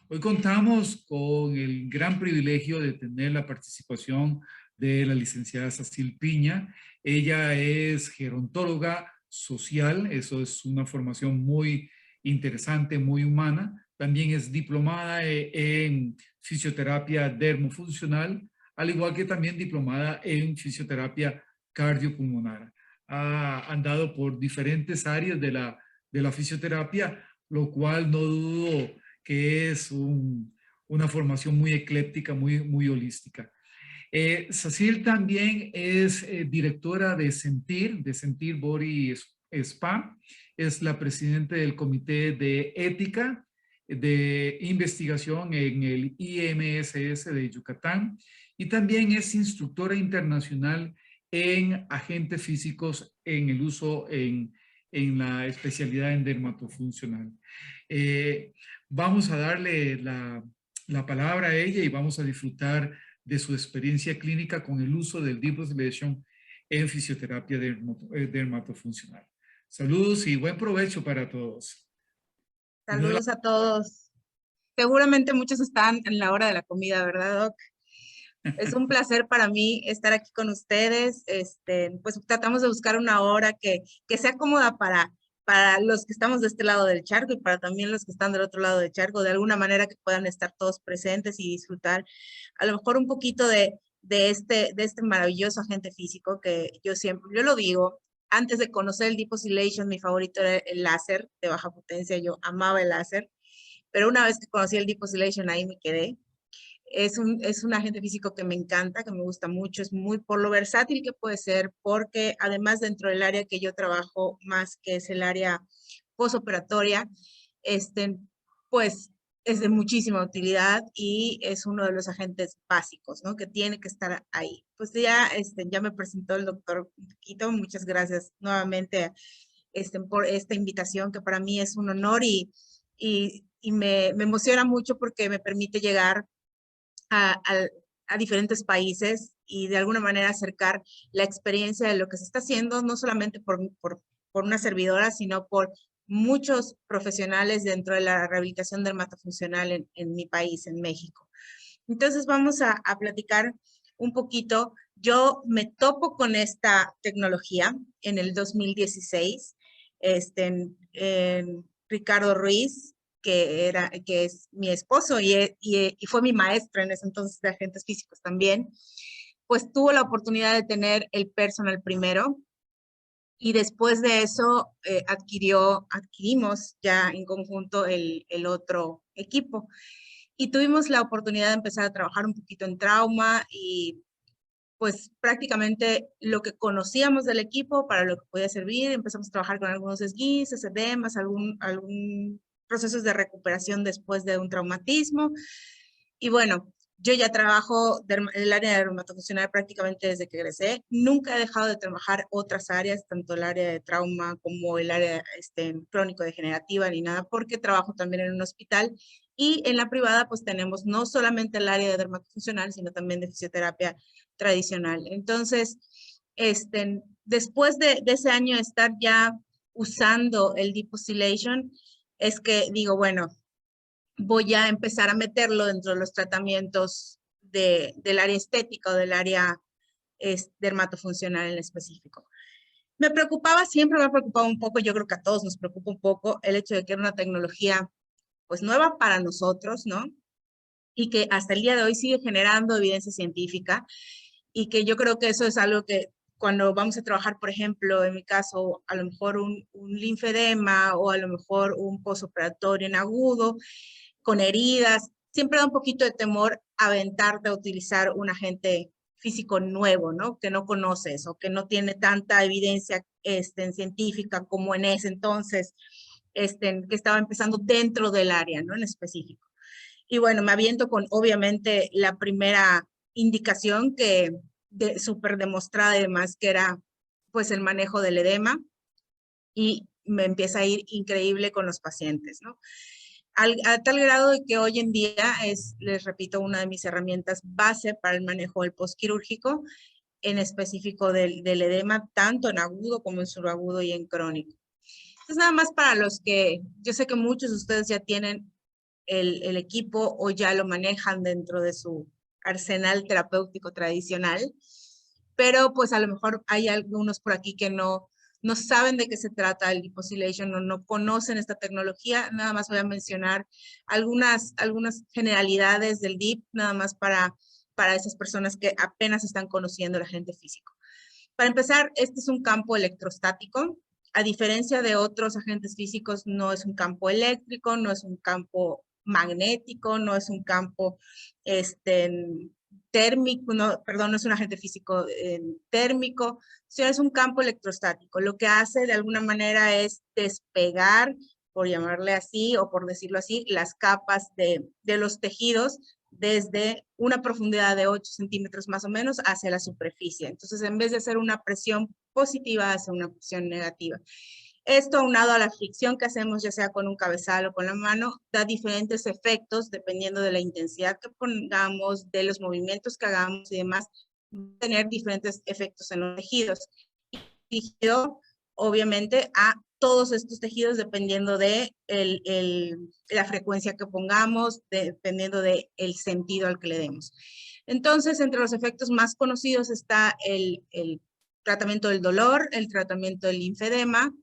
Hoy contamos con el gran privilegio de tener la participación de la licenciada Cecil Piña. Ella es gerontóloga social, eso es una formación muy interesante, muy humana. También es diplomada en fisioterapia dermofuncional, al igual que también diplomada en fisioterapia cardiopulmonar. Ha andado por diferentes áreas de la fisioterapia, lo cual no dudo que es una formación muy ecléctica, muy holística. Cecil también es directora de Sentir Body Spa, es la presidenta del Comité de Ética de Investigación en el IMSS de Yucatán y también es instructora internacional en agentes físicos en el uso en la especialidad en dermatofuncional. Eh, Vamos a darle la palabra a ella y vamos a disfrutar de su experiencia clínica con el uso del Deep Oscillation en fisioterapia dermatofuncional. Saludos y buen provecho para todos. Saludos a todos. Seguramente muchos están en la hora de la comida, ¿verdad, Doc? Es un placer para mí estar aquí con ustedes. Pues tratamos de buscar una hora que sea cómoda para los que estamos de este lado del charco y para también los que están del otro lado del charco, de alguna manera que puedan estar todos presentes y disfrutar a lo mejor un poquito de este maravilloso agente físico que yo lo digo, antes de conocer el Deep Oscillation, mi favorito era el láser de baja potencia, yo amaba el láser, pero una vez que conocí el Deep Oscillation ahí me quedé. Es un agente físico que me encanta, que me gusta mucho, es muy por lo versátil que puede ser, porque además dentro del área que yo trabajo más, que es el área posoperatoria, pues es de muchísima utilidad y es uno de los agentes básicos, ¿no? Que tiene que estar ahí. Pues ya me presentó el doctor Quito, muchas gracias nuevamente por esta invitación, que para mí es un honor y me emociona mucho porque me permite llegar a, a, a diferentes países y de alguna manera acercar la experiencia de lo que se está haciendo, no solamente por una servidora, sino por muchos profesionales dentro de la rehabilitación dermatofuncional en mi país, en México. Entonces vamos a platicar un poquito. Yo me topo con esta tecnología en el 2016, en Ricardo Ruiz, que es mi esposo y fue mi maestro en ese entonces de agentes físicos también, pues tuvo la oportunidad de tener el personal primero y después de eso adquirimos ya en conjunto el otro equipo y tuvimos la oportunidad de empezar a trabajar un poquito en trauma y pues prácticamente lo que conocíamos del equipo para lo que podía servir, empezamos a trabajar con algunos esguinces, edemas, algún procesos de recuperación después de un traumatismo. Y bueno, yo ya trabajo en el área de dermatofuncional prácticamente desde que egresé. Nunca he dejado de trabajar otras áreas, tanto el área de trauma como el área crónico-degenerativa ni nada, porque trabajo también en un hospital. Y en la privada, pues tenemos no solamente el área de dermatofuncional, sino también de fisioterapia tradicional. Entonces, después de ese año de estar ya usando el Deep Oscillation, es que digo, bueno, voy a empezar a meterlo dentro de los tratamientos del área estética o del área dermatofuncional en específico. Siempre me ha preocupado un poco, yo creo que a todos nos preocupa un poco el hecho de que era una tecnología pues nueva para nosotros, ¿no? Y que hasta el día de hoy sigue generando evidencia científica y que yo creo que eso es algo que cuando vamos a trabajar, por ejemplo, en mi caso, a lo mejor un linfedema o a lo mejor un postoperatorio en agudo, con heridas, siempre da un poquito de temor aventarte a utilizar un agente físico nuevo, ¿no? Que no conoces o que no tiene tanta evidencia científica como en ese entonces, que estaba empezando dentro del área, ¿no? En específico. Y bueno, me aviento con obviamente la primera indicación que súper demostrada además que era pues el manejo del edema y me empieza a ir increíble con los pacientes, ¿no? A tal grado de que hoy en día es, les repito, una de mis herramientas base para el manejo del postquirúrgico, en específico del edema, tanto en agudo como en subagudo y en crónico. Entonces, nada más para los que, yo sé que muchos de ustedes ya tienen el equipo o ya lo manejan dentro de su arsenal terapéutico tradicional, pero pues a lo mejor hay algunos por aquí que no saben de qué se trata el Deposylation o no conocen esta tecnología. Nada más voy a mencionar algunas generalidades del DIP, nada más para esas personas que apenas están conociendo el agente físico. Para empezar, este es un campo electrostático. A diferencia de otros agentes físicos, no es un campo eléctrico, no es un campo magnético, no es un campo térmico, no, perdón, no es un agente físico térmico, sino es un campo electrostático. Lo que hace de alguna manera es despegar, por llamarle así o por decirlo así, las capas de los tejidos desde una profundidad de 8 centímetros más o menos hacia la superficie. Entonces, en vez de hacer una presión positiva, hace una presión negativa. Esto, aunado a la fricción que hacemos, ya sea con un cabezal o con la mano, da diferentes efectos dependiendo de la intensidad que pongamos, de los movimientos que hagamos y demás, tener diferentes efectos en los tejidos. Dirigido, obviamente, a todos estos tejidos dependiendo de la frecuencia que pongamos, dependiendo del sentido al que le demos. Entonces, entre los efectos más conocidos está el tratamiento del dolor, el tratamiento del linfedema,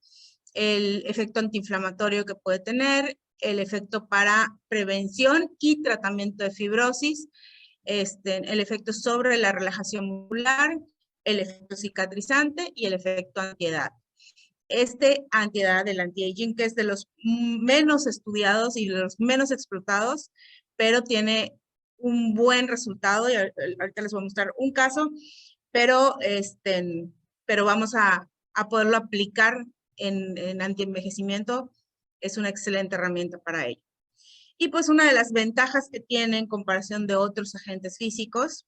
el efecto antiinflamatorio que puede tener, el efecto para prevención y tratamiento de fibrosis, el efecto sobre la relajación muscular, el efecto cicatrizante y el efecto antiedad. Antiedad, el anti-aging, que es de los menos estudiados y de los menos explotados, pero tiene un buen resultado y ahorita les voy a mostrar un caso, pero vamos a poderlo aplicar en antienvejecimiento. Es una excelente herramienta para ello. Y pues una de las ventajas que tiene en comparación de otros agentes físicos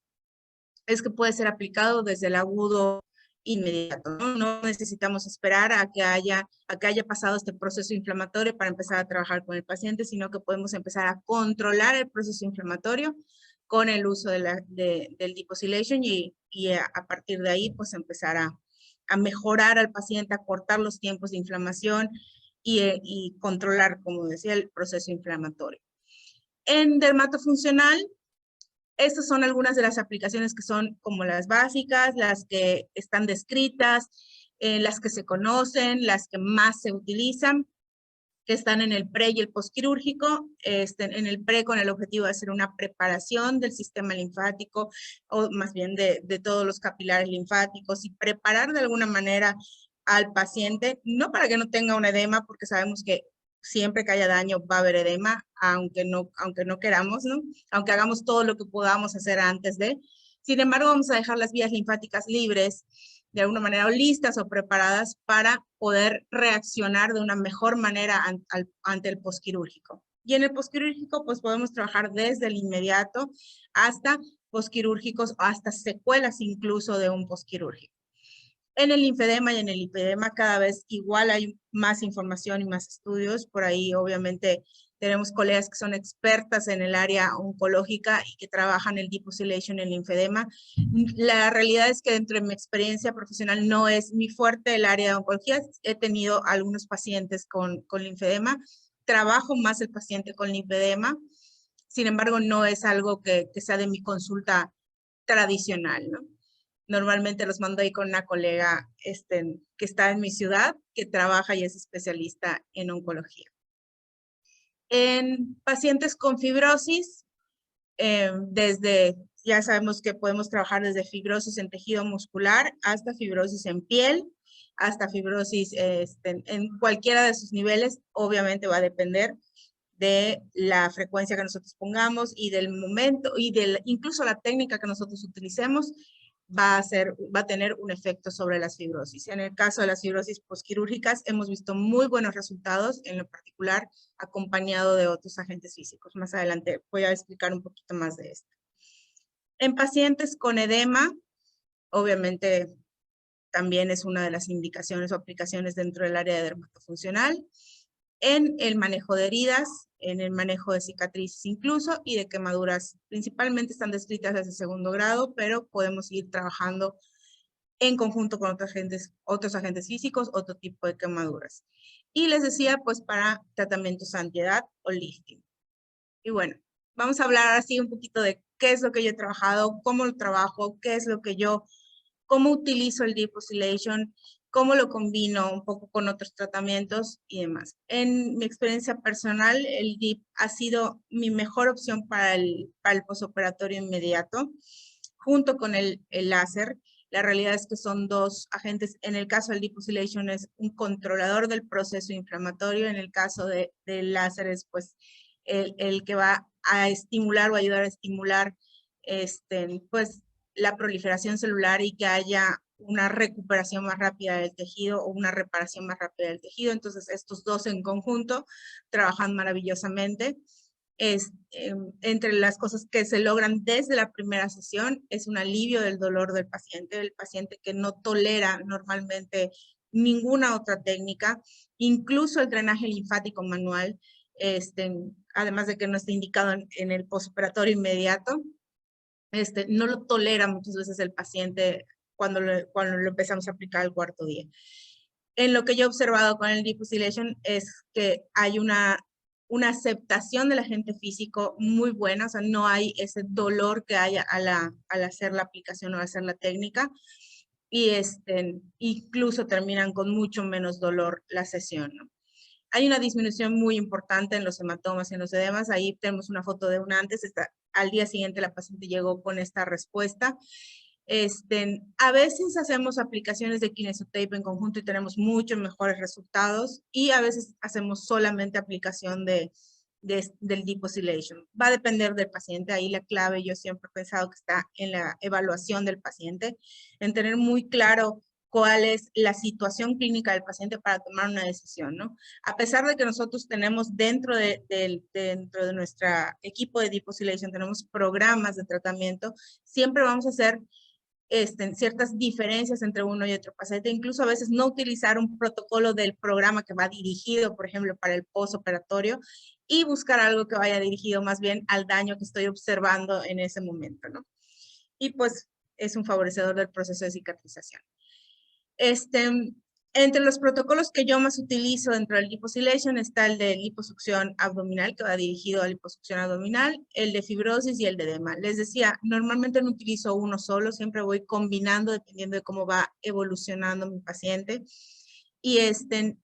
es que puede ser aplicado desde el agudo inmediato, ¿no? No necesitamos esperar a que haya pasado este proceso inflamatorio para empezar a trabajar con el paciente, sino que podemos empezar a controlar el proceso inflamatorio con el uso del Deposylation y a partir de ahí pues empezar a mejorar al paciente, a cortar los tiempos de inflamación y controlar, como decía, el proceso inflamatorio. En dermatofuncional, estas son algunas de las aplicaciones que son como las básicas, las que están descritas, las que se conocen, las que más se utilizan, que están en el pre y el postquirúrgico. En el pre con el objetivo de hacer una preparación del sistema linfático, o más bien de todos los capilares linfáticos, y preparar de alguna manera al paciente, no para que no tenga un edema, porque sabemos que siempre que haya daño va a haber edema, aunque no queramos, ¿no? Aunque hagamos todo lo que podamos hacer antes de. Sin embargo, vamos a dejar las vías linfáticas libres, de alguna manera, o listas o preparadas para poder reaccionar de una mejor manera ante el posquirúrgico. Y en el posquirúrgico, pues podemos trabajar desde el inmediato hasta posquirúrgicos, hasta secuelas incluso de un posquirúrgico. En el linfedema y en el lipedema cada vez igual hay más información y más estudios. Por ahí obviamente tenemos colegas que son expertas en el área oncológica y que trabajan el Deposylation en el linfedema. La realidad es que dentro de mi experiencia profesional no es mi fuerte el área de oncología. He tenido algunos pacientes con linfedema. Trabajo más el paciente con linfedema. Sin embargo, no es algo que sea de mi consulta tradicional, ¿no? Normalmente los mando ahí con una colega que está en mi ciudad, que trabaja y es especialista en oncología. En pacientes con fibrosis, ya sabemos que podemos trabajar desde fibrosis en tejido muscular hasta fibrosis en piel, hasta fibrosis en cualquiera de sus niveles. Obviamente va a depender de la frecuencia que nosotros pongamos y del momento y incluso la técnica que nosotros utilicemos va a tener un efecto sobre las fibrosis. En el caso de las fibrosis posquirúrgicas hemos visto muy buenos resultados, en lo particular acompañado de otros agentes físicos. Más adelante voy a explicar un poquito más de esto. En pacientes con edema, obviamente también es una de las indicaciones o aplicaciones dentro del área de dermatofuncional. En el manejo de heridas, en el manejo de cicatrices incluso y de quemaduras. Principalmente están descritas desde segundo grado, pero podemos ir trabajando en conjunto con otros agentes físicos, otro tipo de quemaduras. Y les decía, pues para tratamientos antiedad o lifting. Y bueno, vamos a hablar así un poquito de qué es lo que yo he trabajado, cómo lo trabajo, qué es lo que yo, cómo utilizo el Deep Oscillation, cómo lo combino un poco con otros tratamientos y demás. En mi experiencia personal, el Deep ha sido mi mejor opción para el posoperatorio inmediato, junto con el láser. La realidad es que son dos agentes. En el caso del Deep Oscillation es un controlador del proceso inflamatorio. En el caso del láser es pues el que va a estimular o ayudar a estimular pues la proliferación celular y que haya una recuperación más rápida del tejido o una reparación más rápida del tejido. Entonces, estos dos en conjunto trabajan maravillosamente. Entre las cosas que se logran desde la primera sesión es un alivio del dolor del paciente que no tolera normalmente ninguna otra técnica, incluso el drenaje linfático manual, además de que no está indicado en el postoperatorio inmediato, no lo tolera muchas veces el paciente cuando lo empezamos a aplicar el cuarto día. En lo que yo he observado con el Deep Oscillation es que hay una aceptación del agente físico muy buena, o sea, no hay ese dolor que hay al hacer la aplicación o hacer la técnica, y incluso terminan con mucho menos dolor la sesión, ¿no? Hay una disminución muy importante en los hematomas y en los edemas. Ahí tenemos una foto de un antes. Al día siguiente la paciente llegó con esta respuesta. A veces hacemos aplicaciones de kinesiotape en conjunto y tenemos muchos mejores resultados, y a veces hacemos solamente aplicación del Deep Oscillation. Va a depender del paciente. Ahí la clave, yo siempre he pensado que está en la evaluación del paciente, en tener muy claro cuál es la situación clínica del paciente para tomar una decisión, ¿no? A pesar de que nosotros tenemos dentro de nuestro equipo de Deep Oscillation, tenemos programas de tratamiento, siempre vamos a hacer ciertas diferencias entre uno y otro paciente, incluso a veces no utilizar un protocolo del programa que va dirigido, por ejemplo, para el postoperatorio, y buscar algo que vaya dirigido más bien al daño que estoy observando en ese momento, ¿no? Y pues es un favorecedor del proceso de cicatrización. Entre los protocolos que yo más utilizo dentro del Deep Oscillation está el de liposucción abdominal, que va dirigido a liposucción abdominal, el de fibrosis y el de edema. Les decía, normalmente no utilizo uno solo, siempre voy combinando dependiendo de cómo va evolucionando mi paciente. Y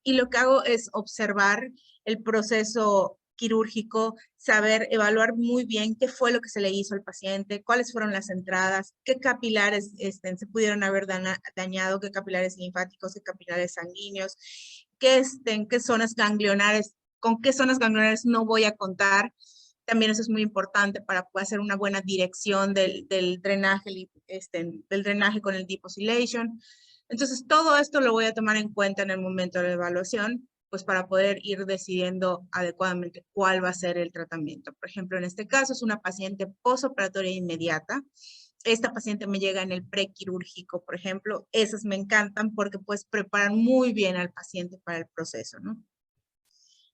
lo que hago es observar el proceso quirúrgico, saber evaluar muy bien qué fue lo que se le hizo al paciente, cuáles fueron las entradas, qué capilares se pudieron haber dañado, qué capilares linfáticos, qué capilares sanguíneos, qué zonas ganglionares, con qué zonas ganglionares no voy a contar. También eso es muy importante para poder hacer una buena dirección del drenaje con el Deep Oscillation. Entonces, todo esto lo voy a tomar en cuenta en el momento de la evaluación, pues para poder ir decidiendo adecuadamente cuál va a ser el tratamiento. Por ejemplo, en este caso es una paciente postoperatoria inmediata. Esta paciente me llega en el prequirúrgico, por ejemplo. Esas me encantan porque pues preparan muy bien al paciente para el proceso, ¿no?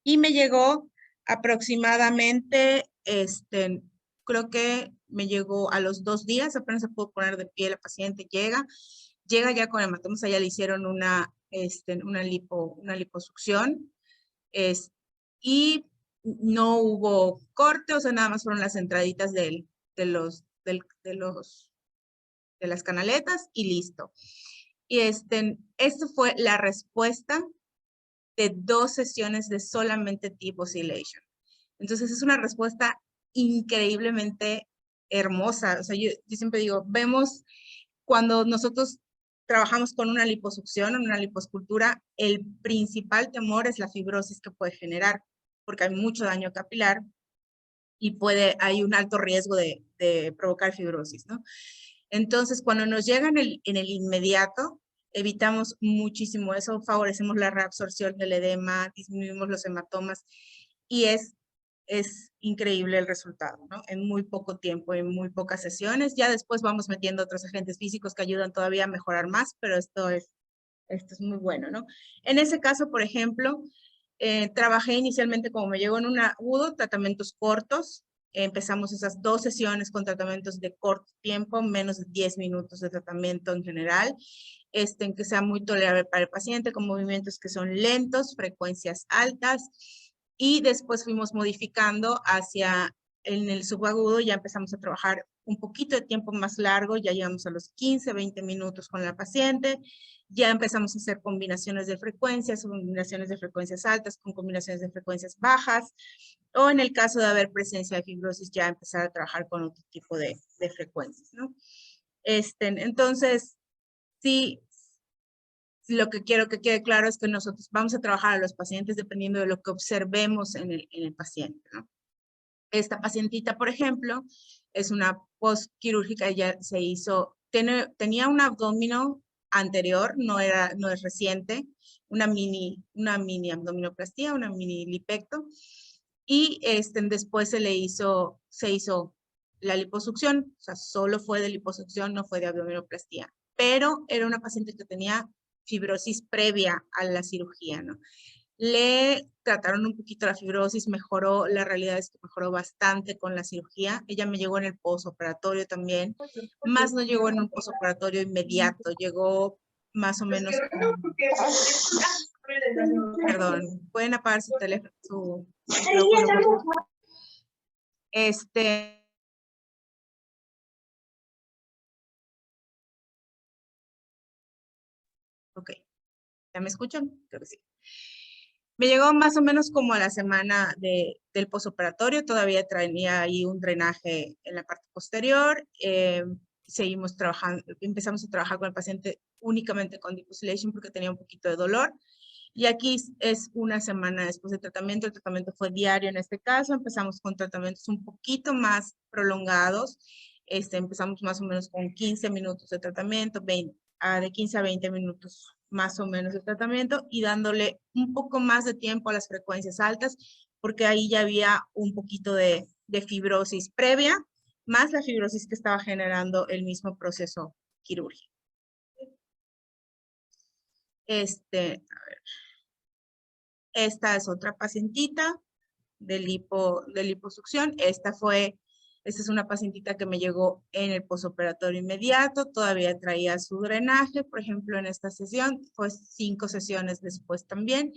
Y me llegó aproximadamente, creo que me llegó a los 2 días, apenas se pudo poner de pie la paciente, llega ya con hematomas, ya le hicieron una liposucción, y no hubo corte, o sea, nada más fueron las entraditas de las canaletas y listo. Y esto fue la respuesta de 2 sesiones de solamente Deep Oscillation. Entonces es una respuesta increíblemente hermosa. O sea, yo siempre digo, vemos cuando nosotros trabajamos con una liposucción o una liposcultura, el principal temor es la fibrosis que puede generar, porque hay mucho daño capilar y hay un alto riesgo de provocar fibrosis, ¿no? Entonces, cuando nos llega en el inmediato, evitamos muchísimo eso, favorecemos la reabsorción del edema, disminuimos los hematomas, y es increíble el resultado, ¿no? En muy poco tiempo, en muy pocas sesiones. Ya después vamos metiendo otros agentes físicos que ayudan todavía a mejorar más, pero esto es muy bueno, ¿no? En ese caso, por ejemplo, trabajé inicialmente, como me llegó en un agudo, tratamientos cortos. Empezamos esas 2 sesiones con tratamientos de corto tiempo, menos de 10 minutos de tratamiento en general, en que sea muy tolerable para el paciente, con movimientos que son lentos, frecuencias altas, y después fuimos modificando hacia en el subagudo, ya empezamos a trabajar un poquito de tiempo más largo, ya llegamos a los 15, 20 minutos con la paciente, ya empezamos a hacer combinaciones de frecuencias altas con combinaciones de frecuencias bajas, o en el caso de haber presencia de fibrosis, ya empezar a trabajar con otro tipo de frecuencias, ¿no? Entonces, sí, lo que quiero que quede claro es que nosotros vamos a trabajar a los pacientes dependiendo de lo que observemos en el paciente, ¿no? Esta pacientita, por ejemplo, es una postquirúrgica, ella se hizo, tenía un abdomino anterior, no es reciente, una mini abdominoplastía, una mini lipecto, y después se hizo la liposucción, o sea, solo fue de liposucción, no fue de abdominoplastía, pero era una paciente que tenía fibrosis previa a la cirugía, ¿no? Le trataron un poquito la fibrosis, mejoró, la realidad es que mejoró bastante con la cirugía. Ella me llegó en el posoperatorio también, más no llegó en un posoperatorio inmediato, llegó más o menos perdón, pueden apagar su teléfono, su micrófono. Ok, ¿ya me escuchan? Creo que sí. Me llegó más o menos como a la semana del posoperatorio, todavía traía ahí un drenaje en la parte posterior. Seguimos trabajando, empezamos a trabajar con el paciente únicamente con defusilation porque tenía un poquito de dolor. Y aquí es una semana después del tratamiento. El tratamiento fue diario en este caso. Empezamos con tratamientos un poquito más prolongados. Empezamos más o menos con 15 minutos de tratamiento, de 15 a 20 minutos más o menos de tratamiento y dándole un poco más de tiempo a las frecuencias altas porque ahí ya había un poquito de fibrosis previa, más la fibrosis que estaba generando el mismo proceso quirúrgico. A ver. Esta es otra pacientita de liposucción. Esta es una pacientita que me llegó en el posoperatorio inmediato, todavía traía su drenaje, por ejemplo, en esta sesión, fue 5 sesiones después también.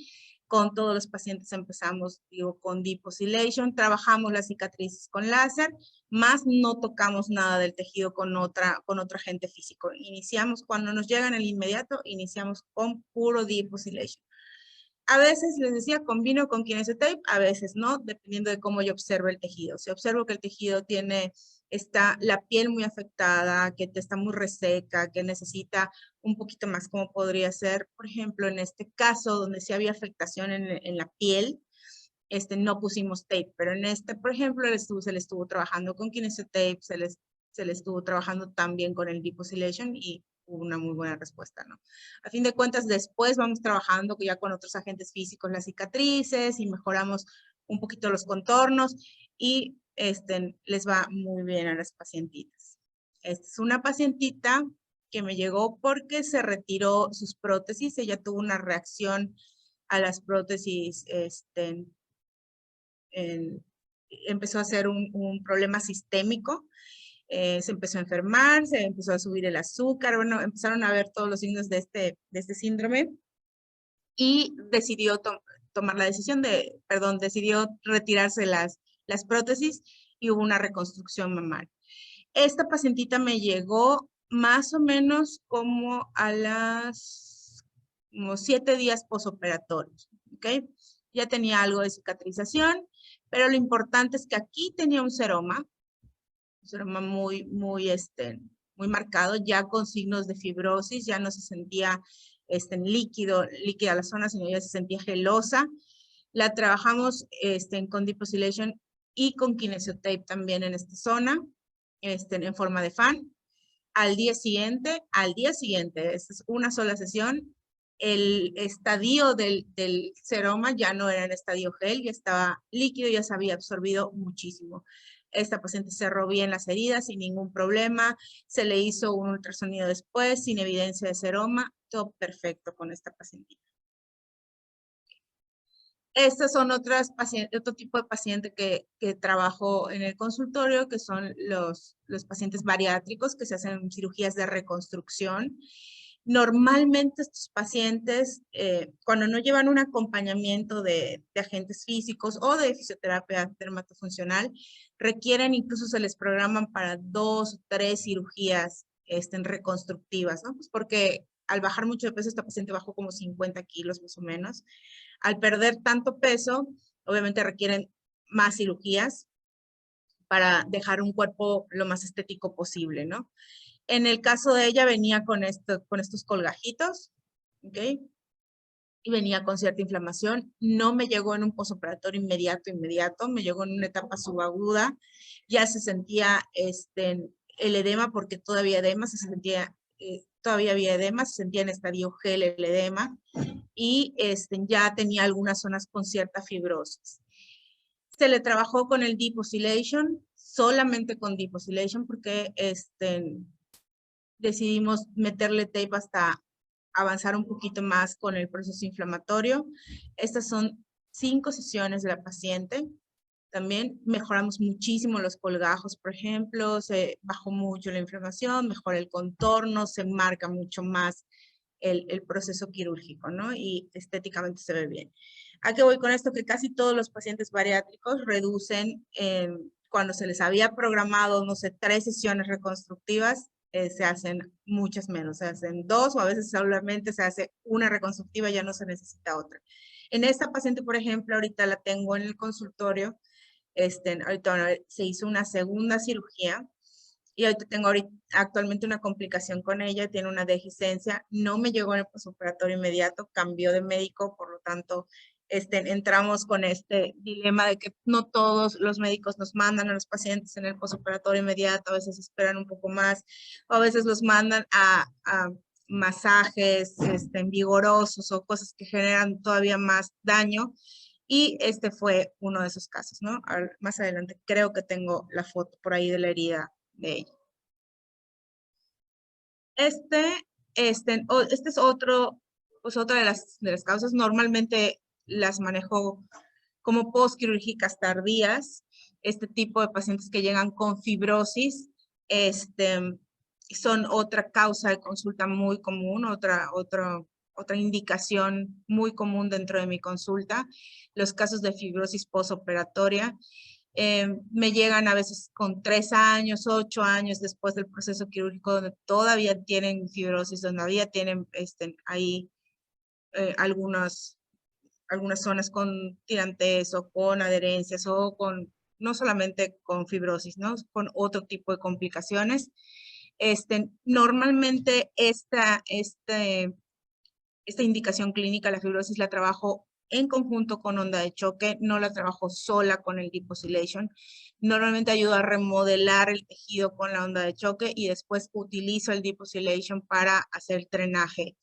Con todos los pacientes empezamos, con defusilation, trabajamos las cicatrices con láser, más no tocamos nada del tejido con otro agente físico. Iniciamos, cuando nos llega en el inmediato, iniciamos con puro defusilation. A veces les decía, combino con Kinesiotape, a veces no, dependiendo de cómo yo observo el tejido. Si observo que el tejido está la piel muy afectada, que está muy reseca, que necesita un poquito más, como podría ser, por ejemplo, en este caso, donde sí había afectación en la piel, no pusimos tape, pero en por ejemplo, se le estuvo trabajando con Kinesiotape, se le estuvo trabajando también con el defusilation y hubo una muy buena respuesta, ¿no? A fin de cuentas, después vamos trabajando ya con otros agentes físicos las cicatrices y mejoramos un poquito los contornos y les va muy bien a las pacientitas. Esta es una pacientita que me llegó porque se retiró sus prótesis. Ella tuvo una reacción a las prótesis, empezó a ser un problema sistémico. Se empezó a enfermar, se empezó a subir el azúcar, bueno, empezaron a ver todos los signos de este síndrome y decidió tomar la decisión decidió retirarse las prótesis y hubo una reconstrucción mamaria. Esta pacientita me llegó más o menos como a como 7 días posoperatorios, ¿ok? Ya tenía algo de cicatrización, pero lo importante es que aquí tenía un seroma muy, muy, muy marcado, ya con signos de fibrosis, ya no se sentía líquida la zona, sino ya se sentía gelosa. La trabajamos con defusilation y con Kinesiotape también en esta zona, en forma de fan. Al día siguiente, esta es una sola sesión, el estadio del seroma ya no era en estadio gel, ya estaba líquido, ya se había absorbido muchísimo. Esta paciente cerró bien las heridas sin ningún problema, se le hizo un ultrasonido después, sin evidencia de seroma, todo perfecto con esta pacientita. Estas son otro tipo de paciente que trabajo en el consultorio, que son los pacientes bariátricos que se hacen cirugías de reconstrucción. Normalmente estos pacientes, cuando no llevan un acompañamiento de agentes físicos o de fisioterapia dermatofuncional, requieren, incluso se les programan para 2 o 3 cirugías reconstructivas, ¿no? Pues porque al bajar mucho de peso, esta paciente bajó como 50 kilos más o menos. Al perder tanto peso, obviamente requieren más cirugías para dejar un cuerpo lo más estético posible, ¿no? En el caso de ella venía con estos colgajitos, ¿ok? Y venía con cierta inflamación. No me llegó en un posoperatorio inmediato, me llegó en una etapa subaguda. Ya se sentía el edema, porque todavía edema, todavía había edema, se sentía en estadio gel el edema, y ya tenía algunas zonas con cierta fibrosis. Se le trabajó con el Deep Oscillation, solamente con Deep Oscillation, porque decidimos meterle tape hasta avanzar un poquito más con el proceso inflamatorio. Estas son 5 sesiones de la paciente. También mejoramos muchísimo los colgajos, por ejemplo, se bajó mucho la inflamación, mejora el contorno, se marca mucho más el proceso quirúrgico, ¿no? Y estéticamente se ve bien. ¿A qué voy con esto? Que casi todos los pacientes bariátricos reducen, cuando se les había programado, no sé, 3 sesiones reconstructivas, se hacen muchas menos, se hacen 2 o a veces solamente se hace una reconstructiva, ya no se necesita otra. En esta paciente, por ejemplo, ahorita la tengo en el consultorio, ahorita se hizo una segunda cirugía y ahorita tengo actualmente una complicación con ella, tiene una dehiscencia, no me llegó en el postoperatorio inmediato, cambió de médico, por lo tanto, entramos con este dilema de que no todos los médicos nos mandan a los pacientes en el postoperatorio inmediato, a veces esperan un poco más, o a veces los mandan a masajes vigorosos o cosas que generan todavía más daño. Y este fue uno de esos casos, ¿no? Más adelante creo que tengo la foto por ahí de la herida de ella. Este es otro, pues otra de las causas. Normalmente las manejo como postquirúrgicas tardías. Este tipo de pacientes que llegan con fibrosis, son otra causa de consulta muy común, otra indicación muy común dentro de mi consulta. Los casos de fibrosis postoperatoria. Me llegan a veces con 3 años, 8 años después del proceso quirúrgico, donde todavía tienen fibrosis, donde todavía tienen ahí algunas zonas con tirantes o con adherencias o con, no solamente con fibrosis, ¿no? Con otro tipo de complicaciones. Normalmente esta indicación clínica, la fibrosis, la trabajo en conjunto con onda de choque, no la trabajo sola con el Deep Oscillation. Normalmente ayuda a remodelar el tejido con la onda de choque y después utilizo el Deep Oscillation para hacer drenaje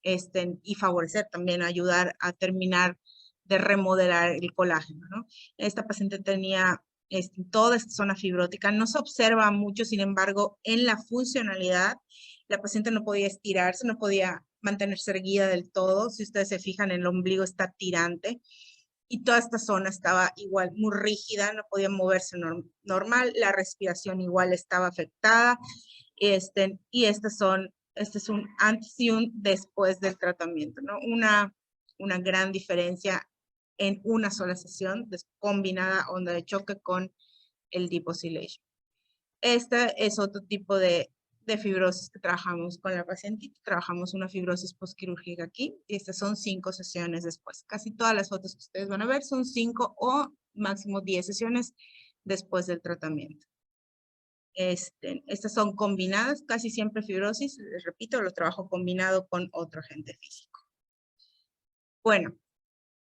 y favorecer también, ayudar a terminar de remodelar el colágeno, ¿no? Esta paciente tenía toda esta zona fibrótica, no se observa mucho, sin embargo, en la funcionalidad, la paciente no podía estirarse, no podía mantenerse erguida del todo. Si ustedes se fijan, el ombligo está tirante y toda esta zona estaba igual muy rígida, no podía moverse normal, la respiración igual estaba afectada, y este es un antes y un después del tratamiento, ¿no? Una gran diferencia en una sola sesión, combinada onda de choque con el Deep Oscillation. Este es otro tipo de fibrosis que trabajamos con la paciente. Trabajamos una fibrosis postquirúrgica aquí y estas son 5 sesiones después. Casi todas las fotos que ustedes van a ver son 5 o máximo 10 sesiones después del tratamiento. Estas son combinadas, casi siempre fibrosis, les repito, lo trabajo combinado con otro agente físico. Bueno,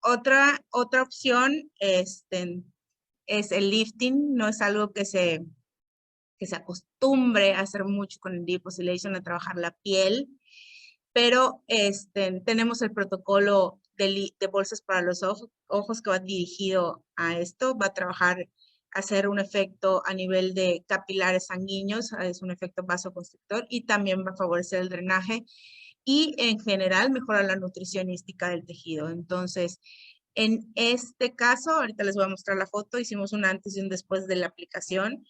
otra opción es el lifting. No es algo que se acostumbre a hacer mucho con el Deep Oscillation, a trabajar la piel, pero tenemos el protocolo de bolsas para los ojos que va dirigido a esto, va a trabajar, hacer un efecto a nivel de capilares sanguíneos, es un efecto vasoconstrictor y también va a favorecer el drenaje y en general mejora la nutricionística del tejido. Entonces, en este caso, ahorita les voy a mostrar la foto, hicimos un antes y un después de la aplicación.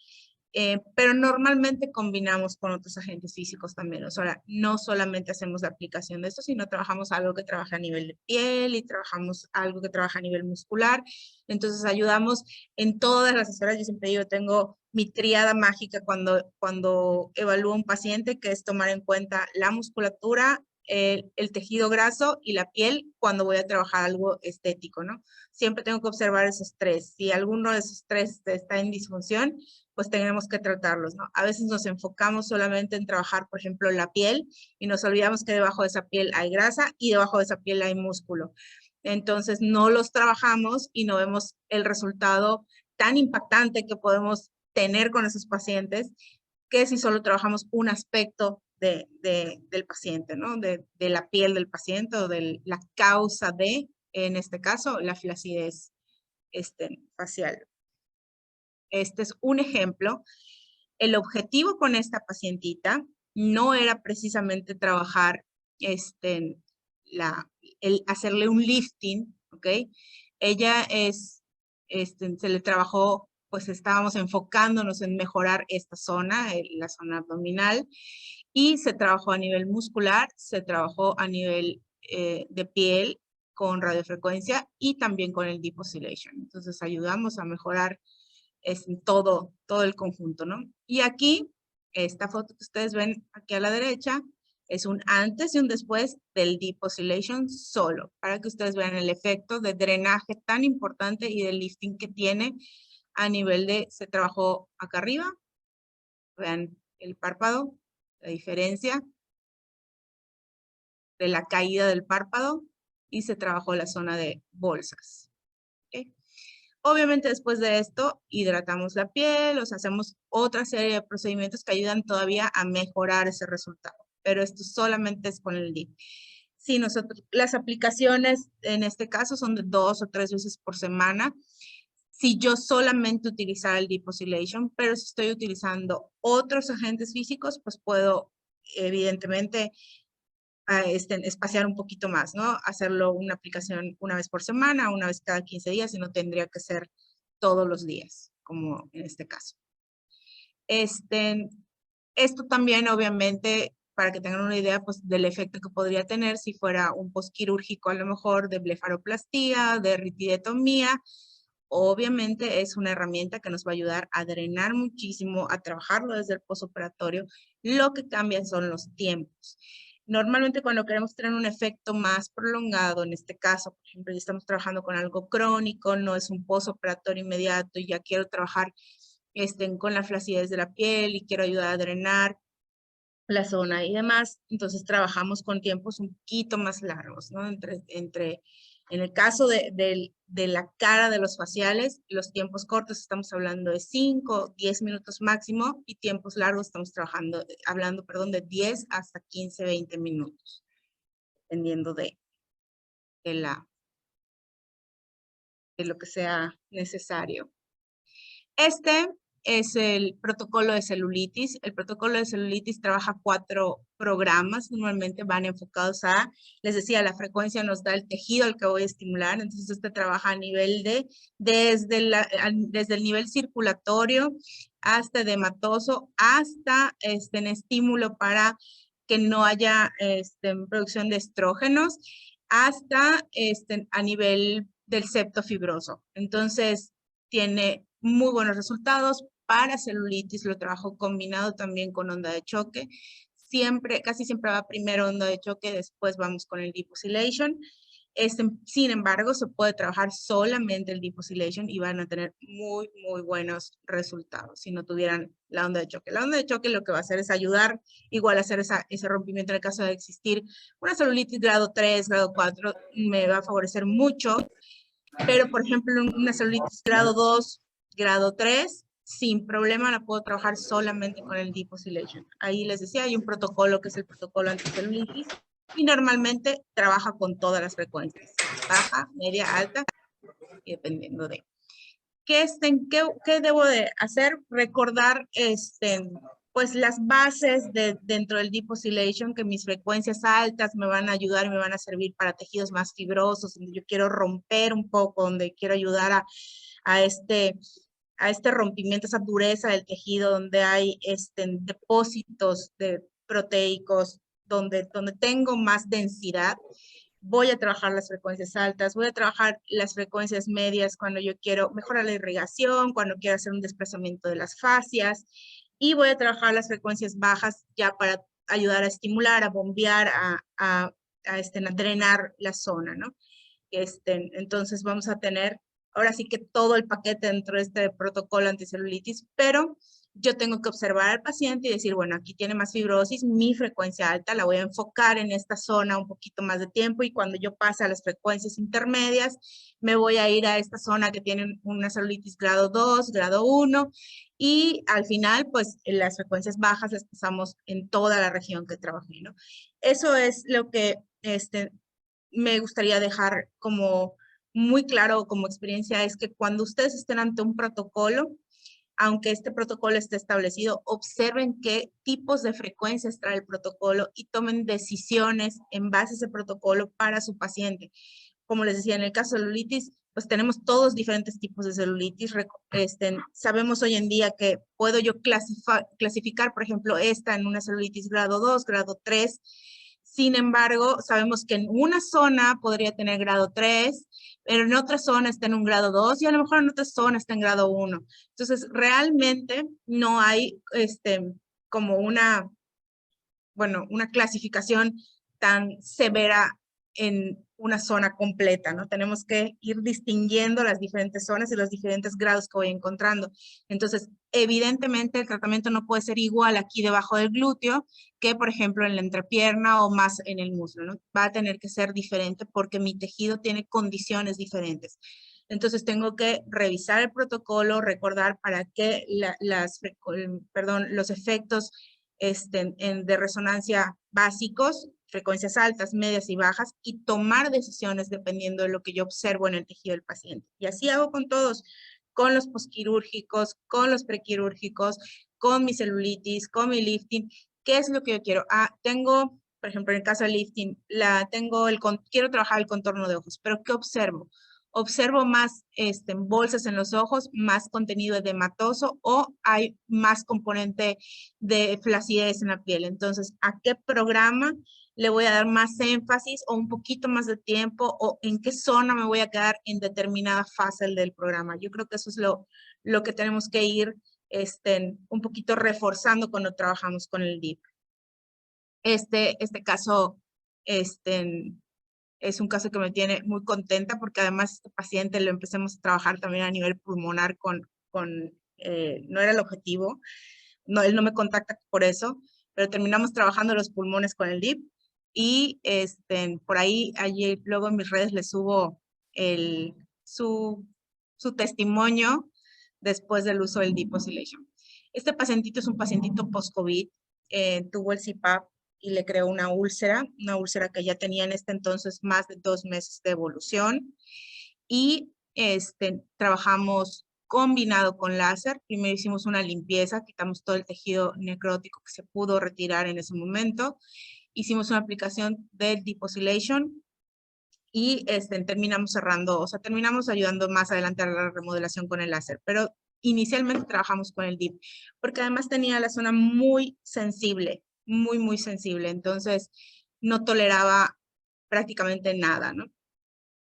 pero normalmente combinamos con otros agentes físicos también. O sea, no solamente hacemos la aplicación de esto, sino trabajamos algo que trabaja a nivel de piel y trabajamos algo que trabaja a nivel muscular. Entonces ayudamos en todas las esferas. Yo siempre digo, tengo mi tríada mágica cuando evalúo a un paciente, que es tomar en cuenta la musculatura, el tejido graso y la piel cuando voy a trabajar algo estético, ¿no? Siempre tengo que observar esos tres. Si alguno de esos tres está en disfunción, pues tenemos que tratarlos, ¿no? A veces nos enfocamos solamente en trabajar, por ejemplo, la piel y nos olvidamos que debajo de esa piel hay grasa y debajo de esa piel hay músculo. Entonces no los trabajamos y no vemos el resultado tan impactante que podemos tener con esos pacientes que si solo trabajamos un aspecto del paciente, ¿no? De la piel del paciente o de la causa de, en este caso, la flacidez facial. Este es un ejemplo. El objetivo con esta pacientita no era precisamente trabajar, hacerle un lifting, ¿ok? Ella se le trabajó, pues estábamos enfocándonos en mejorar esta zona, la zona abdominal, y se trabajó a nivel muscular, se trabajó a nivel de piel con radiofrecuencia y también con el Deep Oscillation. Entonces ayudamos a mejorar todo el conjunto, ¿no? Y aquí, esta foto que ustedes ven aquí a la derecha, es un antes y un después del Deep Oscillation solo, para que ustedes vean el efecto de drenaje tan importante y del lifting que tiene a nivel de, se trabajó acá arriba, vean el párpado, la diferencia de la caída del párpado, y se trabajó la zona de bolsas. ¿Okay? Obviamente después de esto hidratamos la piel, o sea, hacemos otra serie de procedimientos que ayudan todavía a mejorar ese resultado, pero esto solamente es con el DIP. Si nosotros, las aplicaciones en este caso son de 2 o 3 veces por semana. Si yo solamente utilizara el Deep Oscillation, pero si estoy utilizando otros agentes físicos, pues puedo evidentemente espaciar un poquito más, ¿no? Hacerlo una aplicación una vez por semana, una vez cada 15 días, y no tendría que ser todos los días, como en este caso. Esto también, obviamente, para que tengan una idea, pues, del efecto que podría tener si fuera un postquirúrgico, a lo mejor, de blefaroplastía, de retidetomía. Obviamente es una herramienta que nos va a ayudar a drenar muchísimo, a trabajarlo desde el postoperatorio. Lo que cambia son los tiempos. Normalmente cuando queremos tener un efecto más prolongado, en este caso, por ejemplo, ya estamos trabajando con algo crónico, no es un postoperatorio inmediato y ya quiero trabajar con la flacidez de la piel y quiero ayudar a drenar la zona y demás, entonces trabajamos con tiempos un poquito más largos, ¿no? En el caso de la cara de los faciales, los tiempos cortos estamos hablando de 5, 10 minutos máximo, y tiempos largos estamos hablando, de 10 hasta 15, 20 minutos, dependiendo de lo que sea necesario. Este es el protocolo de celulitis. El protocolo de celulitis trabaja 4 programas, normalmente van enfocados a, les decía, la frecuencia nos da el tejido al que voy a estimular, entonces este trabaja a nivel desde el nivel circulatorio hasta edematoso, hasta en estímulo para que no haya producción de estrógenos, hasta a nivel del septo fibroso. Entonces, tiene muy buenos resultados. Para celulitis lo trabajo combinado también con onda de choque. Casi siempre va primero onda de choque, después vamos con el Deep Oscillation. Sin embargo, se puede trabajar solamente el Deep Oscillation y van a tener muy, muy buenos resultados si no tuvieran la onda de choque. La onda de choque lo que va a hacer es ayudar igual a hacer ese rompimiento en el caso de existir una celulitis grado 3, grado 4, me va a favorecer mucho. Pero, por ejemplo, una celulitis grado 2, grado 3, sin problema la puedo trabajar solamente con el Deep Oscillation. Ahí les decía, hay un protocolo que es el protocolo anticelulitis y normalmente trabaja con todas las frecuencias, baja, media, alta, y dependiendo de. ¿Qué debo de hacer? Recordar pues las bases dentro del Deep Oscillation, que mis frecuencias altas me van a ayudar y me van a servir para tejidos más fibrosos, donde yo quiero romper un poco, donde quiero ayudar a a este rompimiento, esa dureza del tejido, donde hay depósitos de proteicos, donde tengo más densidad, voy a trabajar las frecuencias altas, voy a trabajar las frecuencias medias cuando yo quiero mejorar la irrigación, cuando quiero hacer un desplazamiento de las fascias, y voy a trabajar las frecuencias bajas ya para ayudar a estimular, a bombear, a drenar la zona, ¿no? Entonces vamos a tener ahora sí que todo el paquete dentro de este protocolo anticelulitis, pero yo tengo que observar al paciente y decir, bueno, aquí tiene más fibrosis, mi frecuencia alta, la voy a enfocar en esta zona un poquito más de tiempo, y cuando yo pase a las frecuencias intermedias, me voy a ir a esta zona que tiene una celulitis grado 2, grado 1, y al final, pues, las frecuencias bajas las pasamos en toda la región que trabajé, ¿no? Eso es lo que me gustaría dejar como muy claro como experiencia, es que cuando ustedes estén ante un protocolo, aunque este protocolo esté establecido, observen qué tipos de frecuencias trae el protocolo y tomen decisiones en base a ese protocolo para su paciente. Como les decía, en el caso de celulitis, pues tenemos todos diferentes tipos de celulitis. Sabemos hoy en día que puedo yo clasificar, por ejemplo, esta en una celulitis grado 2, grado 3. Sin embargo, sabemos que en una zona podría tener grado 3, pero en otra zona está en un grado 2 y a lo mejor en otra zona está en grado 1. Entonces, realmente no hay como una clasificación tan severa en una zona completa, ¿no? Tenemos que ir distinguiendo las diferentes zonas y los diferentes grados que voy encontrando. Entonces, evidentemente, el tratamiento no puede ser igual aquí debajo del glúteo que, por ejemplo, en la entrepierna o más en el muslo, ¿no? Va a tener que ser diferente porque mi tejido tiene condiciones diferentes. Entonces, tengo que revisar el protocolo, recordar para qué los efectos de resonancia básicos, frecuencias altas, medias y bajas, y tomar decisiones dependiendo de lo que yo observo en el tejido del paciente. Y así hago con todos, con los posquirúrgicos, con los prequirúrgicos, con mi celulitis, con mi lifting. ¿Qué es lo que yo quiero? Tengo, por ejemplo, en el caso del lifting, quiero trabajar el contorno de ojos, pero ¿qué observo? Observo más bolsas en los ojos, más contenido edematoso, o hay más componente de flacidez en la piel. Entonces, ¿a qué programa le voy a dar más énfasis o un poquito más de tiempo, o en qué zona me voy a quedar en determinada fase del programa? Yo creo que eso es lo que tenemos que ir un poquito reforzando cuando trabajamos con el DIP. Este caso es un caso que me tiene muy contenta, porque además este paciente lo empecemos a trabajar también a nivel pulmonar no era el objetivo, no, él no me contacta por eso, pero terminamos trabajando los pulmones con el DIP, y por ahí, allí luego en mis redes le subo su testimonio después del uso del DIP Oscillation. Este pacientito es un pacientito post-COVID, tuvo el CPAP y le creó una úlcera que ya tenía en este entonces más de 2 meses de evolución, y trabajamos combinado con láser. Primero hicimos una limpieza, quitamos todo el tejido necrótico que se pudo retirar en ese momento, hicimos una aplicación del Deep Oscillation y terminamos terminamos ayudando más adelante a la remodelación con el láser, pero inicialmente trabajamos con el DIP, porque además tenía la zona muy sensible, muy, muy sensible, entonces no toleraba prácticamente nada, ¿no?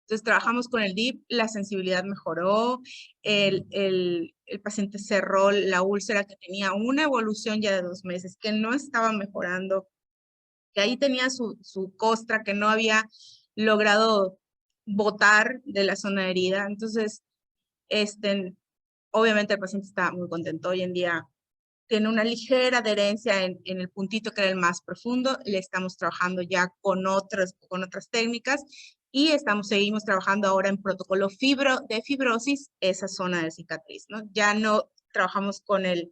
Entonces trabajamos con el DIP, la sensibilidad mejoró, el paciente cerró la úlcera que tenía una evolución ya de 2 meses, que no estaba mejorando, que ahí tenía su costra que no había logrado botar de la zona herida. Entonces, obviamente el paciente está muy contento. Hoy en día tiene una ligera adherencia en el puntito que era el más profundo. Le estamos trabajando ya con otras técnicas, y seguimos trabajando ahora en protocolo de fibrosis, esa zona de cicatriz, ¿no? Ya no trabajamos con el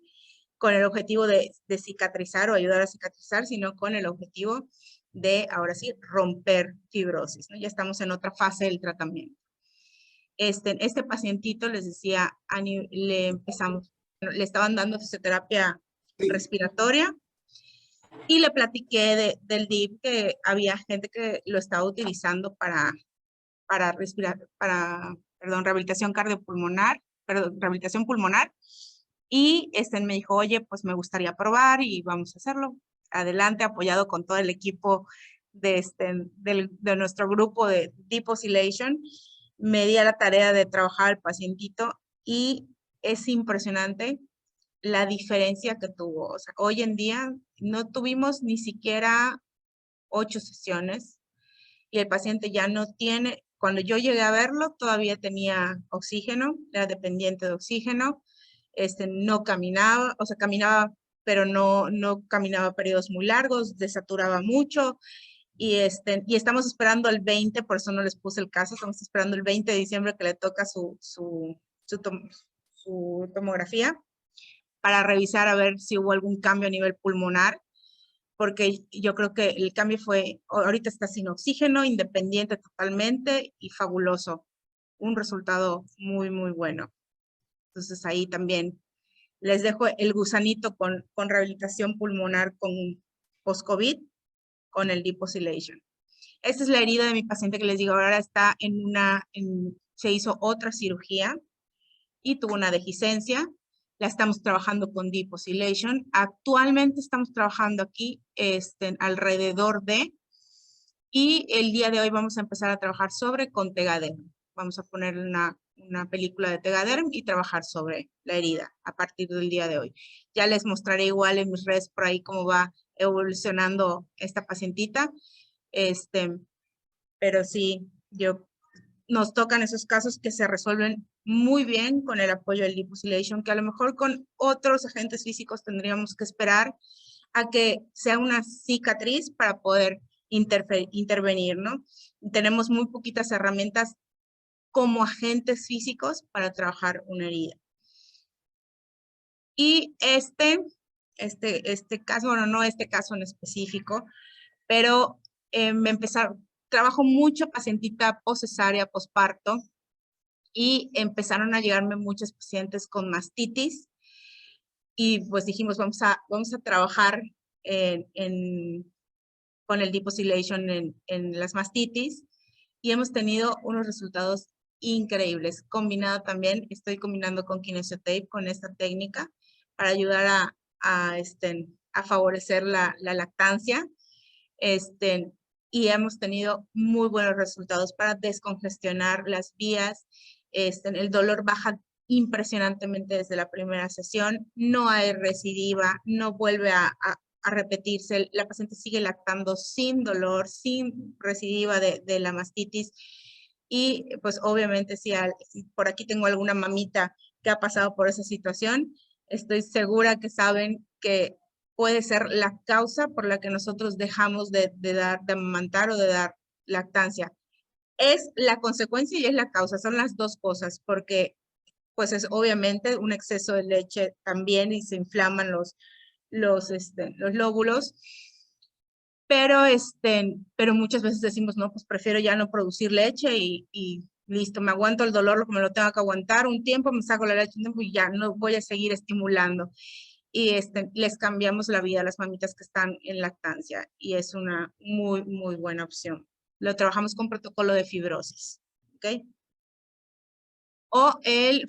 objetivo de cicatrizar o ayudar a cicatrizar, sino con el objetivo de, ahora sí, romper fibrosis, ¿no? Ya estamos en otra fase del tratamiento. Este pacientito, les decía, le estaban dando fisioterapia respiratoria, y le platiqué del DIP, que había gente que lo estaba utilizando para rehabilitación cardiopulmonar, rehabilitación pulmonar. Y me dijo, oye, pues me gustaría probar y vamos a hacerlo. Adelante, apoyado con todo el equipo de, de nuestro grupo de Deep Oscillation. Me di a la tarea de trabajar al pacientito y es impresionante la diferencia que tuvo. O sea, hoy en día no tuvimos ni siquiera 8 sesiones y el paciente ya no tiene, cuando yo llegué a verlo, todavía tenía oxígeno, era dependiente de oxígeno, no caminaba, o sea, caminaba, pero no caminaba periodos muy largos, desaturaba mucho, y estamos esperando el 20, por eso no les puse el caso, estamos esperando el 20 de diciembre que le toca su tomografía para revisar a ver si hubo algún cambio a nivel pulmonar, porque yo creo que el cambio fue, ahorita está sin oxígeno, independiente totalmente y fabuloso. Un resultado muy, muy bueno. Entonces ahí también les dejo el gusanito con rehabilitación pulmonar con post-COVID, con el Deep Oscillation. Esta es la herida de mi paciente que les digo, ahora está se hizo otra cirugía y tuvo una dehiscencia. La estamos trabajando con Deep Oscillation. Actualmente estamos trabajando aquí alrededor de, y el día de hoy vamos a empezar a trabajar con Tegaderm. Vamos a poner una película de Tegaderm y trabajar sobre la herida a partir del día de hoy. Ya les mostraré igual en mis redes por ahí cómo va evolucionando esta pacientita. Pero sí, nos tocan esos casos que se resuelven muy bien con el apoyo del Deep Oscillation, que a lo mejor con otros agentes físicos tendríamos que esperar a que sea una cicatriz para poder intervenir, ¿no? Tenemos muy poquitas herramientas como agentes físicos para trabajar una herida. Y este caso, bueno, no este caso en específico, pero trabajo mucho pacientita poscesárea, posparto, y empezaron a llegarme muchos pacientes con mastitis, y pues dijimos, vamos a trabajar con el Deep Oscillation en las mastitis, y hemos tenido unos resultados increíbles. Combinado también, estoy combinando con Kinesiotape, con esta técnica, para ayudar a favorecer la lactancia. Y hemos tenido muy buenos resultados para descongestionar las vías. El dolor baja impresionantemente desde la primera sesión, no hay recidiva, no vuelve a repetirse, la paciente sigue lactando sin dolor, sin recidiva de la mastitis. Y pues obviamente si por aquí tengo alguna mamita que ha pasado por esa situación, estoy segura que saben que puede ser la causa por la que nosotros dejamos de amamantar o de dar lactancia. Es la consecuencia y es la causa, son las dos cosas, porque pues es obviamente un exceso de leche también y se inflaman los lóbulos, pero muchas veces decimos, no, pues prefiero ya no producir leche y listo, me aguanto el dolor, lo que me lo tengo que aguantar un tiempo, me saco la leche un tiempo y ya no voy a seguir estimulando. Y les cambiamos la vida a las mamitas que están en lactancia y es una muy, muy buena opción. Lo trabajamos con protocolo de fibrosis, ¿ok? O el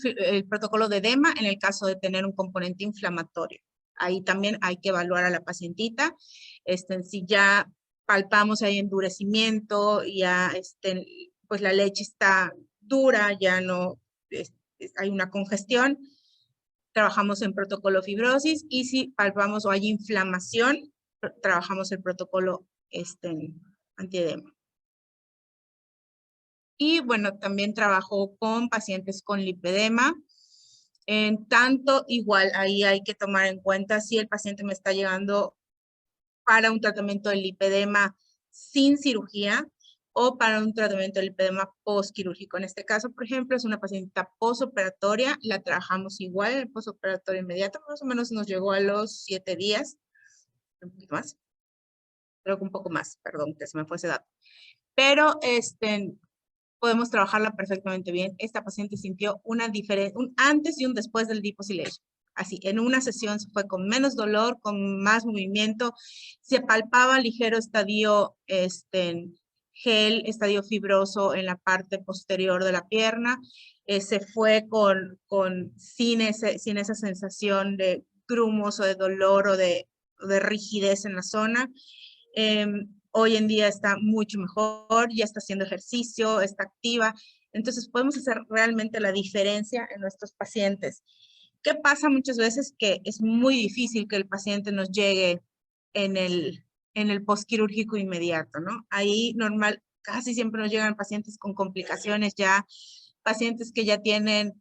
protocolo de edema en el caso de tener un componente inflamatorio. Ahí también hay que evaluar a la pacientita. Si ya palpamos ahí endurecimiento, ya pues la leche está dura, ya no hay una congestión, trabajamos en protocolo fibrosis, y si palpamos o hay inflamación, trabajamos el protocolo antiedema. Y bueno, también trabajo con pacientes con lipedema. En tanto, igual, ahí hay que tomar en cuenta si el paciente me está llegando para un tratamiento de lipedema sin cirugía o para un tratamiento de lipedema postquirúrgico. En este caso, por ejemplo, es una paciente postoperatoria, la trabajamos igual, el postoperatorio inmediato, más o menos nos llegó a los 7 días, un poquito más, creo que un poco más, perdón, que se me fue ese dato. Pero podemos trabajarla perfectamente bien. Esta paciente sintió una diferencia, un antes y un después del Deep Oscillation. Así, en una sesión se fue con menos dolor, con más movimiento, se palpaba ligero estadio gel estadio fibroso en la parte posterior de la pierna. Se fue sin esa sensación de grumos o de dolor o de rigidez en la zona. Hoy en día está mucho mejor, ya está haciendo ejercicio, está activa. Entonces podemos hacer realmente la diferencia en nuestros pacientes. ¿Qué pasa muchas veces? Que es muy difícil que el paciente nos llegue en el postquirúrgico inmediato, ¿no? Ahí casi siempre nos llegan pacientes con complicaciones ya, pacientes que ya tienen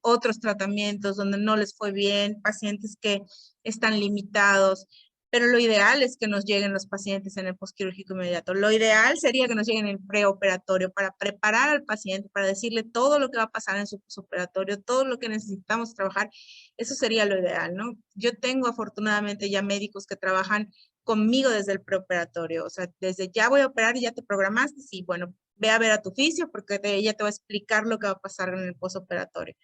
otros tratamientos donde no les fue bien, pacientes que están limitados, pero lo ideal es que nos lleguen los pacientes en el postquirúrgico inmediato. Lo ideal sería que nos lleguen en el preoperatorio para preparar al paciente, para decirle todo lo que va a pasar en su postoperatorio, todo lo que necesitamos trabajar. Eso sería lo ideal, ¿no? Yo tengo afortunadamente ya médicos que trabajan conmigo desde el preoperatorio, o sea, desde ya voy a operar y ya te programaste, sí, bueno, ve a ver a tu fisio porque ella te va a explicar lo que va a pasar en el postoperatorio.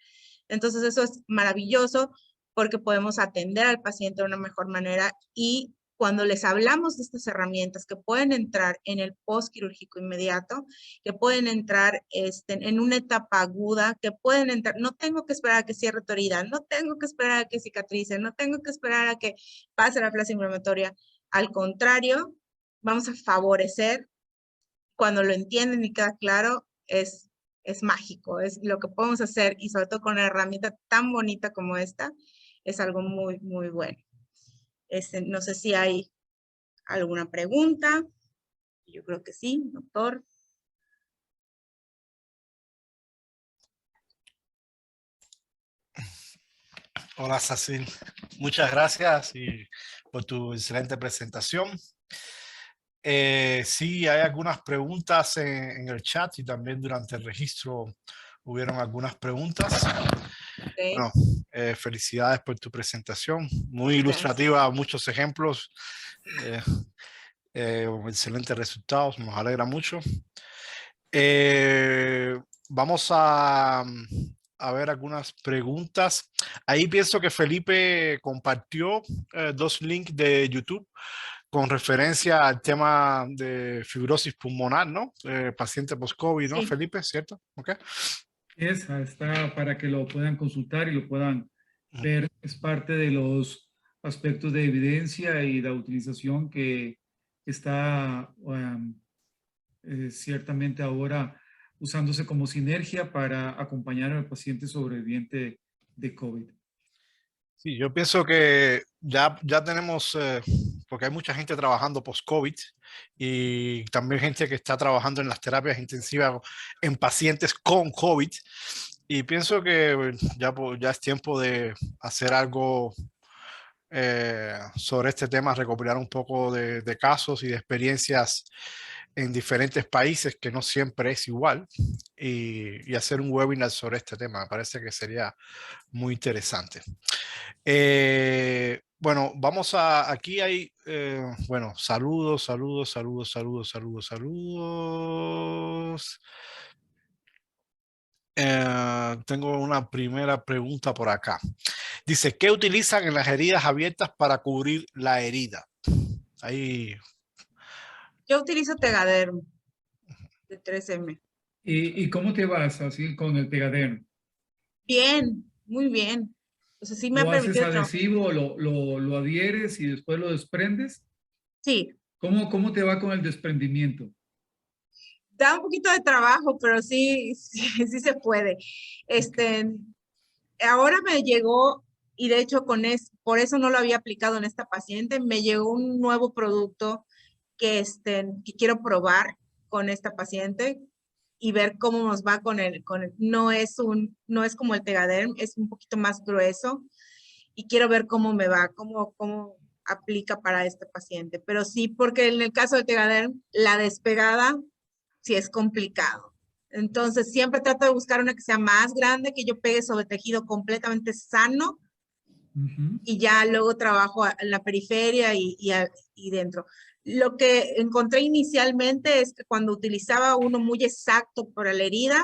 Entonces eso es maravilloso porque podemos atender al paciente de una mejor manera y cuando les hablamos de estas herramientas que pueden entrar en el postquirúrgico inmediato, que pueden entrar en una etapa aguda, que pueden entrar, no tengo que esperar a que cierre tu herida, no tengo que esperar a que cicatrice, no tengo que esperar a que pase la placa inflamatoria. Al contrario, vamos a favorecer, cuando lo entienden y queda claro, es mágico, es lo que podemos hacer y sobre todo con una herramienta tan bonita como esta, es algo muy, muy bueno. No sé si hay alguna pregunta. Yo creo que sí, doctor. Hola, Cecil. Muchas gracias por tu excelente presentación. Sí, hay algunas preguntas en el chat y también durante el registro hubieron algunas preguntas. Okay. Bueno, felicidades por tu presentación, muy ilustrativa, muchos ejemplos, excelentes resultados, nos alegra mucho. Vamos a ver algunas preguntas. Ahí pienso que Felipe compartió 2 links de YouTube con referencia al tema de fibrosis pulmonar, ¿no? Paciente post-COVID, ¿no, sí. Felipe? ¿Cierto? Okay. Está para que lo puedan consultar y lo puedan ver. Es parte de los aspectos de evidencia y la utilización que está ciertamente ahora usándose como sinergia para acompañar al paciente sobreviviente de COVID. Sí, yo pienso que ya tenemos, porque hay mucha gente trabajando post-COVID y también gente que está trabajando en las terapias intensivas en pacientes con COVID. Y pienso que ya es tiempo de hacer algo sobre este tema, recopilar un poco de casos y de experiencias en diferentes países, que no siempre es igual, y hacer un webinar sobre este tema. Me parece que sería muy interesante. Bueno, vamos aquí hay, bueno, saludos. Tengo una primera pregunta por acá. Dice, ¿qué utilizan en las heridas abiertas para cubrir la herida? Ahí. Yo utilizo Tegaderm de 3M. ¿Y cómo te vas así con el Tegaderm? Bien, muy bien. O sea, sí me ¿Lo ha permitido haces adhesivo, lo adhieres y después lo desprendes? Sí. ¿Cómo te va con el desprendimiento? Da un poquito de trabajo, pero sí se puede. Ahora me llegó, y de hecho por eso no lo había aplicado en esta paciente, me llegó un nuevo producto que quiero probar con esta paciente y ver cómo nos va con el no es como el Tegaderm, es un poquito más grueso y quiero ver cómo me va, cómo aplica para este paciente. Pero sí, porque en el caso del Tegaderm, la despegada sí es complicado. Entonces, siempre trato de buscar una que sea más grande, que yo pegue sobre tejido completamente sano, y ya luego trabajo en la periferia y dentro. Lo que encontré inicialmente es que cuando utilizaba uno muy exacto para la herida,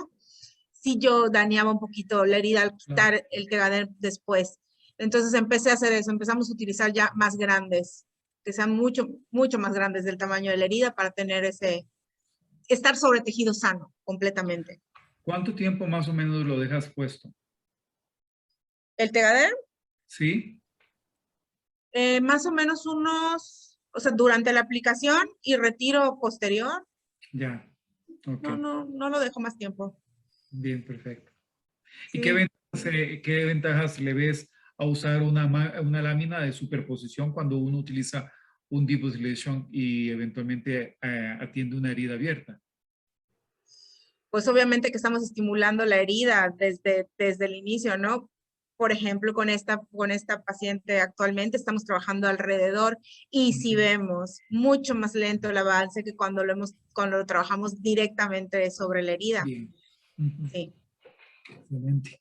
sí yo dañaba un poquito la herida al quitar el Tegaderm después. Entonces empecé a hacer eso, empezamos a utilizar ya más grandes que sean mucho, mucho más grandes del tamaño de la herida para tener estar sobre tejido sano completamente. ¿Cuánto tiempo más o menos lo dejas puesto? El Tegaderm, ¿Sí? más o menos o sea, durante la aplicación y retiro posterior, Ya. Ok. no lo dejo más tiempo. Bien, perfecto. ¿Y Sí. qué ventajas le ves a usar una lámina de superposición cuando uno utiliza un deep oscillation y eventualmente atiende una herida abierta? Pues obviamente que estamos estimulando la herida desde el inicio, ¿no? Por ejemplo, con esta paciente actualmente estamos trabajando alrededor y sí vemos mucho más lento el avance que cuando lo trabajamos directamente sobre la herida. Bien. Ujú. Sí. Excelente.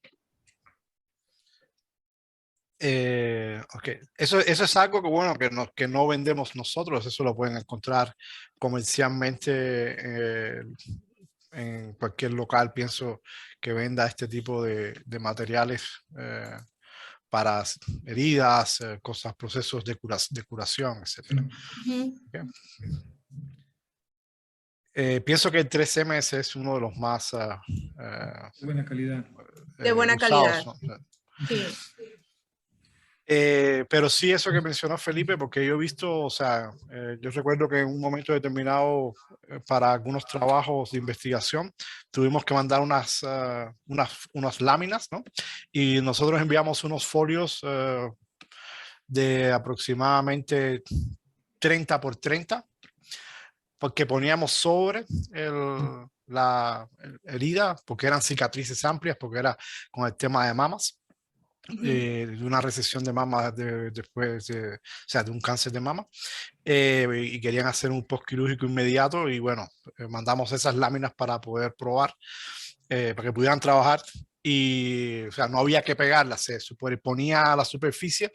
Ok, eso es algo que, bueno, que no vendemos nosotros, eso lo pueden encontrar comercialmente en cualquier local, pienso, que venda este tipo de materiales para heridas, cosas, procesos de curación, etc. Ujú. Okay. Pienso que el 3M es uno de los más De buena calidad. De buena usados, calidad. ¿no? Sí. Pero sí, eso que mencionó Felipe, porque yo he visto, o sea, yo recuerdo que en un momento determinado, para algunos trabajos de investigación, tuvimos que mandar unas láminas, ¿no? Y nosotros enviamos unos folios de aproximadamente 30 por 30, porque poníamos sobre la herida, porque eran cicatrices amplias, porque era con el tema de mamas. De una recesión de mama después o sea, de un cáncer de mama, y querían hacer un postquirúrgico inmediato y bueno, mandamos esas láminas para poder probar, para que pudieran trabajar y, o sea, no había que pegarlas, se superponía a la superficie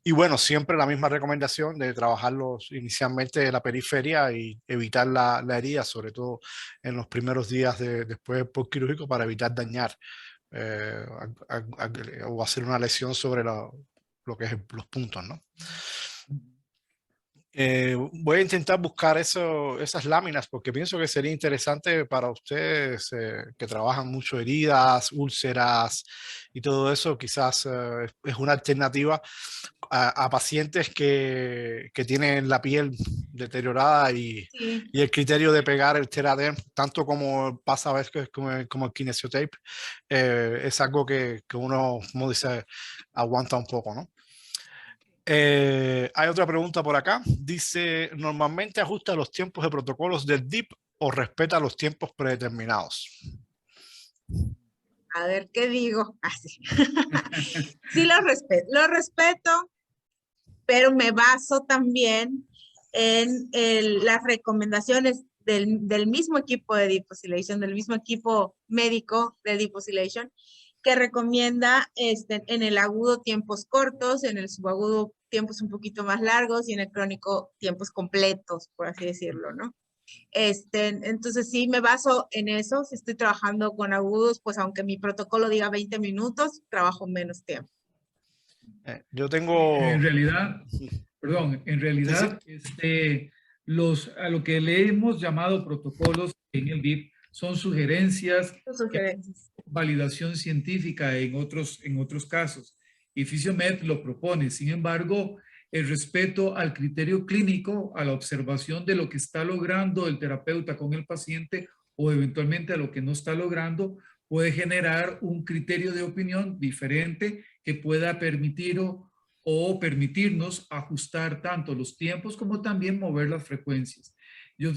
y bueno, siempre la misma recomendación de trabajarlos inicialmente en la periferia y evitar la herida, sobre todo en los primeros días después del postquirúrgico para evitar dañar o hacer una lesión sobre lo que es los puntos, ¿no? Voy a intentar buscar esas láminas porque pienso que sería interesante para ustedes que trabajan mucho heridas, úlceras y todo eso. Quizás es una alternativa a pacientes que tienen la piel deteriorada Sí. y el criterio de pegar el Teraderm, tanto como pasa a veces como el Kinesiotape, es algo que uno, como dice, aguanta un poco, ¿no? Hay otra pregunta por acá. Dice, ¿normalmente ajusta los tiempos de protocolos del DIP o respeta los tiempos predeterminados? A ver, ¿qué digo? Así. Sí, lo respeto, pero me baso también en las recomendaciones del mismo equipo de Deep Oscillation, del mismo equipo médico de Deep Oscillation, que recomienda en el agudo tiempos cortos, en el subagudo tiempos un poquito más largos y en el crónico tiempos completos, por así decirlo, ¿no? Entonces sí me baso en eso. Si estoy trabajando con agudos, pues aunque mi protocolo diga 20 minutos, trabajo menos tiempo. Yo tengo... En realidad, perdón, en Sí, sí. realidad, a lo que le hemos llamado protocolos en el DIP son sugerencias, Sugerencias. validación científica en otros casos. Y Fisiomed lo propone. Sin embargo, el respeto al criterio clínico, a la observación de lo que está logrando el terapeuta con el paciente o eventualmente a lo que no está logrando, puede generar un criterio de opinión diferente que pueda permitir o permitirnos ajustar tanto los tiempos como también mover las frecuencias. Yo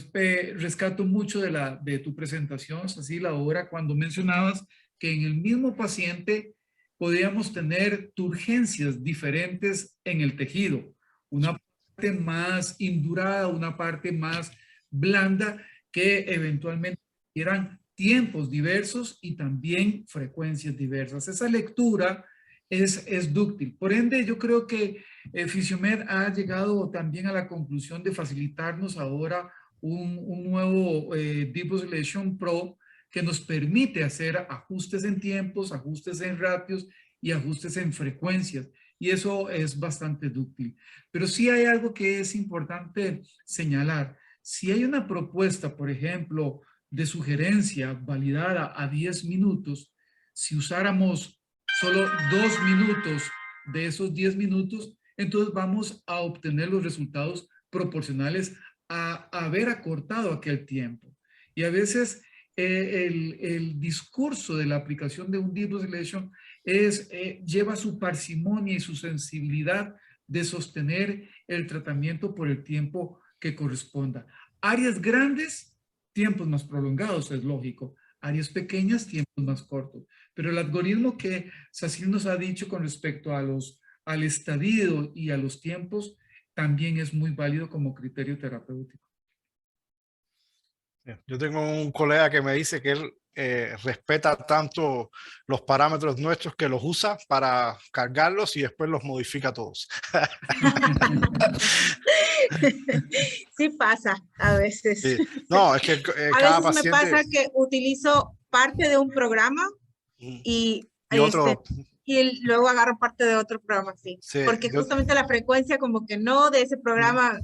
rescato mucho de tu presentación, Cecilia, ahora cuando mencionabas que en el mismo paciente podíamos tener turgencias diferentes en el tejido, una parte más indurada, una parte más blanda, que eventualmente eran tiempos diversos y también frecuencias diversas. Esa lectura es dúctil. Por ende, yo creo que Fisiomed ha llegado también a la conclusión de facilitarnos ahora un nuevo Deep Oscillation Pro que nos permite hacer ajustes en tiempos, ajustes en ratios y ajustes en frecuencias. y eso es bastante dúctil. Pero sí hay algo que es importante señalar. Si hay una propuesta, por ejemplo, de sugerencia validada a 10 minutos, si usáramos solo 2 minutos de esos 10 minutos, entonces vamos a obtener los resultados proporcionales a haber acortado aquel tiempo. Y a veces el discurso de la aplicación de un deep oscillation lleva su parsimonia y su sensibilidad de sostener el tratamiento por el tiempo que corresponda. Áreas grandes, tiempos más prolongados, es lógico. Áreas pequeñas, tiempos más cortos. Pero el algoritmo que Sacil nos ha dicho con respecto al estadio y a los tiempos también es muy válido como criterio terapéutico. Yo tengo un colega que me dice que él respeta tanto los parámetros nuestros que los usa para cargarlos y después los modifica todos. Sí pasa a veces. Sí. No, es que A cada veces paciente... me pasa que utilizo parte de un programa y otro... y luego agarro parte de otro programa, sí. Sí, Porque justamente la frecuencia como que no de ese programa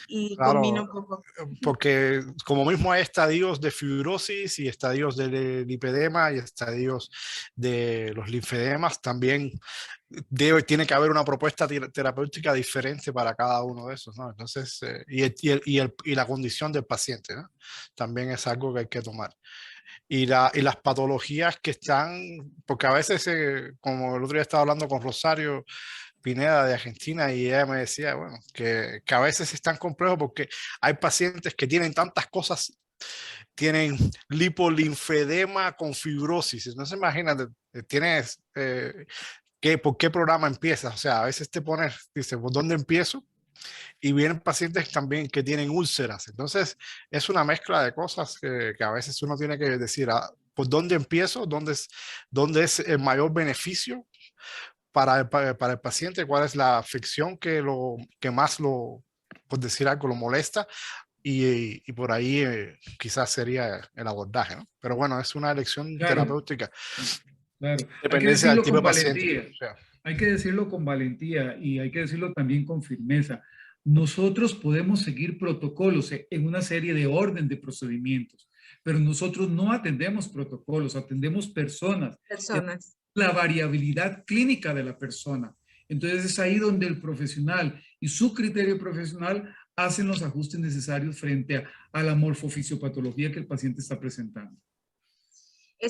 y claro, combina un poco. porque como mismo hay estadios de fibrosis y estadios del lipedema y estadios de los linfedemas, también tiene que haber una propuesta terapéutica diferente para cada uno de esos, ¿no? Entonces, y la condición del paciente, ¿no? También es algo que hay que tomar. Y las patologías que están, porque a veces, como el otro día estaba hablando con Rosario Pineda de Argentina y ella me decía, bueno, que a veces es tan complejo porque hay pacientes que tienen tantas cosas, tienen lipolinfedema con fibrosis. No se imaginan, tienes, ¿por qué programa empiezas? O sea, a veces te pones, dices, ¿por dónde empiezo? Y vienen pacientes también que tienen úlceras. Entonces, es una mezcla de cosas que a veces uno tiene que decir, ¿por dónde empiezo? ¿Dónde es el mayor beneficio para el paciente? ¿Cuál es la afección que más por decir algo, lo molesta? Y por ahí quizás sería el abordaje, ¿no? Pero bueno, es una elección terapéutica. Claro, hay que Dependencia del decirlo tipo con de paciente. valentía. O sea, Hay que decirlo con valentía y hay que decirlo también con firmeza. Nosotros podemos seguir protocolos en una serie de orden de procedimientos, pero nosotros no atendemos protocolos, atendemos personas. Personas. La variabilidad clínica de la persona. Entonces es ahí donde el profesional y su criterio profesional hacen los ajustes necesarios frente a la morfofisiopatología que el paciente está presentando.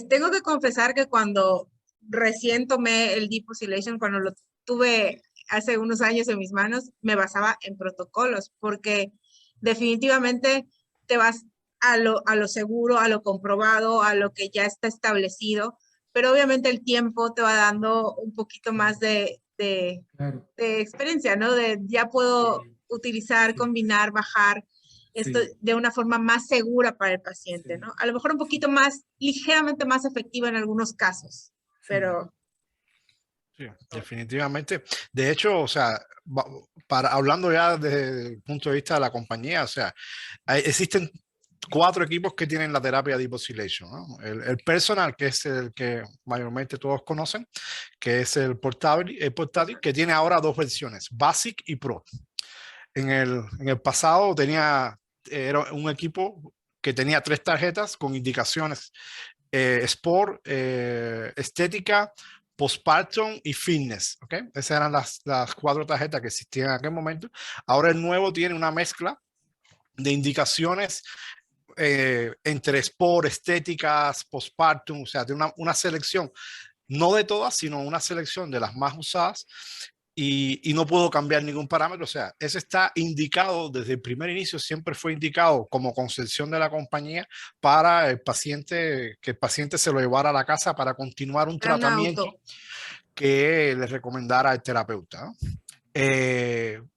Tengo que confesar que cuando recién tomé el Deep Oscillation, cuando lo tuve hace unos años en mis manos, me basaba en protocolos, porque definitivamente te vas a lo seguro, a lo comprobado, a lo que ya está establecido, pero obviamente el tiempo te va dando un poquito más Claro. de experiencia, ¿no? De ya puedo utilizar, combinar, bajar esto de una forma más segura para el paciente, ¿no? A lo mejor un poquito más, ligeramente más efectiva en algunos casos, pero... Sí, definitivamente. De hecho, o sea, hablando ya desde el punto de vista de la compañía, o sea, existen 4 equipos que tienen la terapia Deep Oscillation, ¿no? El personal, que es el que mayormente todos conocen, que es el portátil, que tiene ahora 2 versiones, Basic y Pro. En el pasado era un equipo que tenía 3 tarjetas con indicaciones Sport, estética, postpartum y fitness. ¿Okay? Esas eran las 4 tarjetas que existían en aquel momento. Ahora el nuevo tiene una mezcla de indicaciones entre sport, estéticas, postpartum, o sea, de una selección, no de todas, sino una selección de las más usadas. Y no puedo cambiar ningún parámetro. O sea, ese está indicado desde el primer inicio, siempre fue indicado como concesión de la compañía para el paciente, que el paciente se lo llevara a la casa para continuar un tratamiento que le recomendara el terapeuta, ¿no?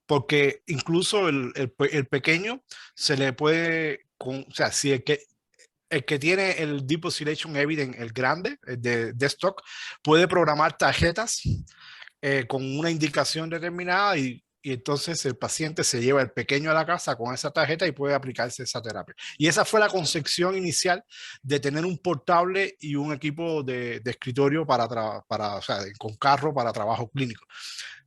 Porque incluso el pequeño se le puede, o sea, si el que tiene el Deep Oscillation Evidence, el grande, el de stock, puede programar tarjetas con una indicación determinada y y entonces el paciente se lleva el pequeño a la casa con esa tarjeta y puede aplicarse esa terapia. Y esa fue la concepción inicial de tener un portable y un equipo de escritorio o sea, con carro para trabajo clínico.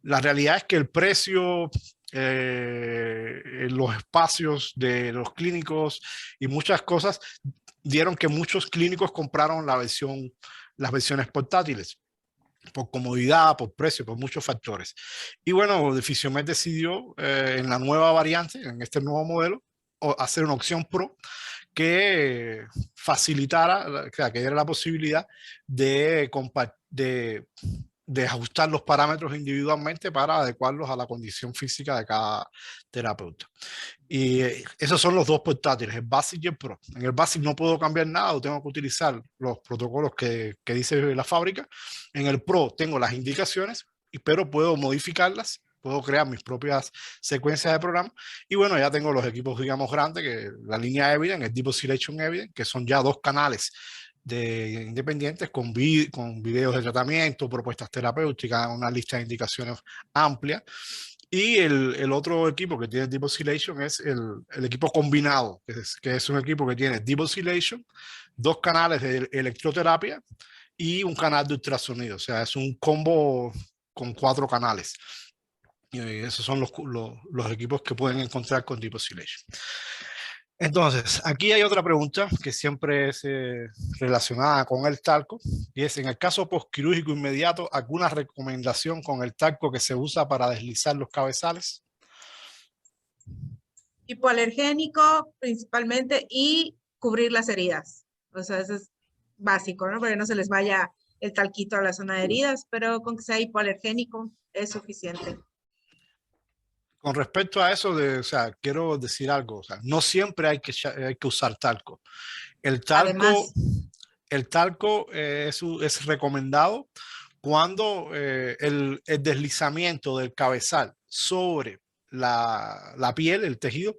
La realidad es que el precio, los espacios de los clínicos y muchas cosas dieron que muchos clínicos compraron las versiones portátiles por comodidad, por precio, por muchos factores. Y bueno, Fisiomed decidió en la nueva variante, en este nuevo modelo, hacer una opción Pro que facilitara, o sea, que diera la posibilidad de ajustar los parámetros individualmente para adecuarlos a la condición física de cada terapeuta. Y esos son los dos portátiles, el Basic y el Pro. En el Basic no puedo cambiar nada, tengo que utilizar los protocolos que dice la fábrica. En el Pro tengo las indicaciones, pero puedo modificarlas, puedo crear mis propias secuencias de programa. Y bueno, ya tengo los equipos, digamos, grandes, que la línea Evident, el Deep Oscillation Evident, que son ya 2 canales independientes con videos de tratamiento, propuestas terapéuticas, una lista de indicaciones amplia. Y el otro equipo que tiene Deep Oscillation es el equipo combinado, que es un equipo que tiene Deep Oscillation, 2 canales de electroterapia y un canal de ultrasonido. O sea, es un combo con 4 canales. Y esos son los equipos que pueden encontrar con Deep Oscillation. Entonces, aquí hay otra pregunta que siempre es relacionada con el talco, y es: en el caso postquirúrgico inmediato, ¿alguna recomendación con el talco que se usa para deslizar los cabezales? Hipoalergénico principalmente, y cubrir las heridas. O sea, eso es básico, ¿no? Para que no se les vaya el talquito a la zona de heridas, pero con que sea hipoalergénico es suficiente. Con respecto a eso, o sea, quiero decir algo. O sea, no siempre hay que usar talco. El talco, es recomendado cuando el deslizamiento del cabezal sobre la piel, el tejido,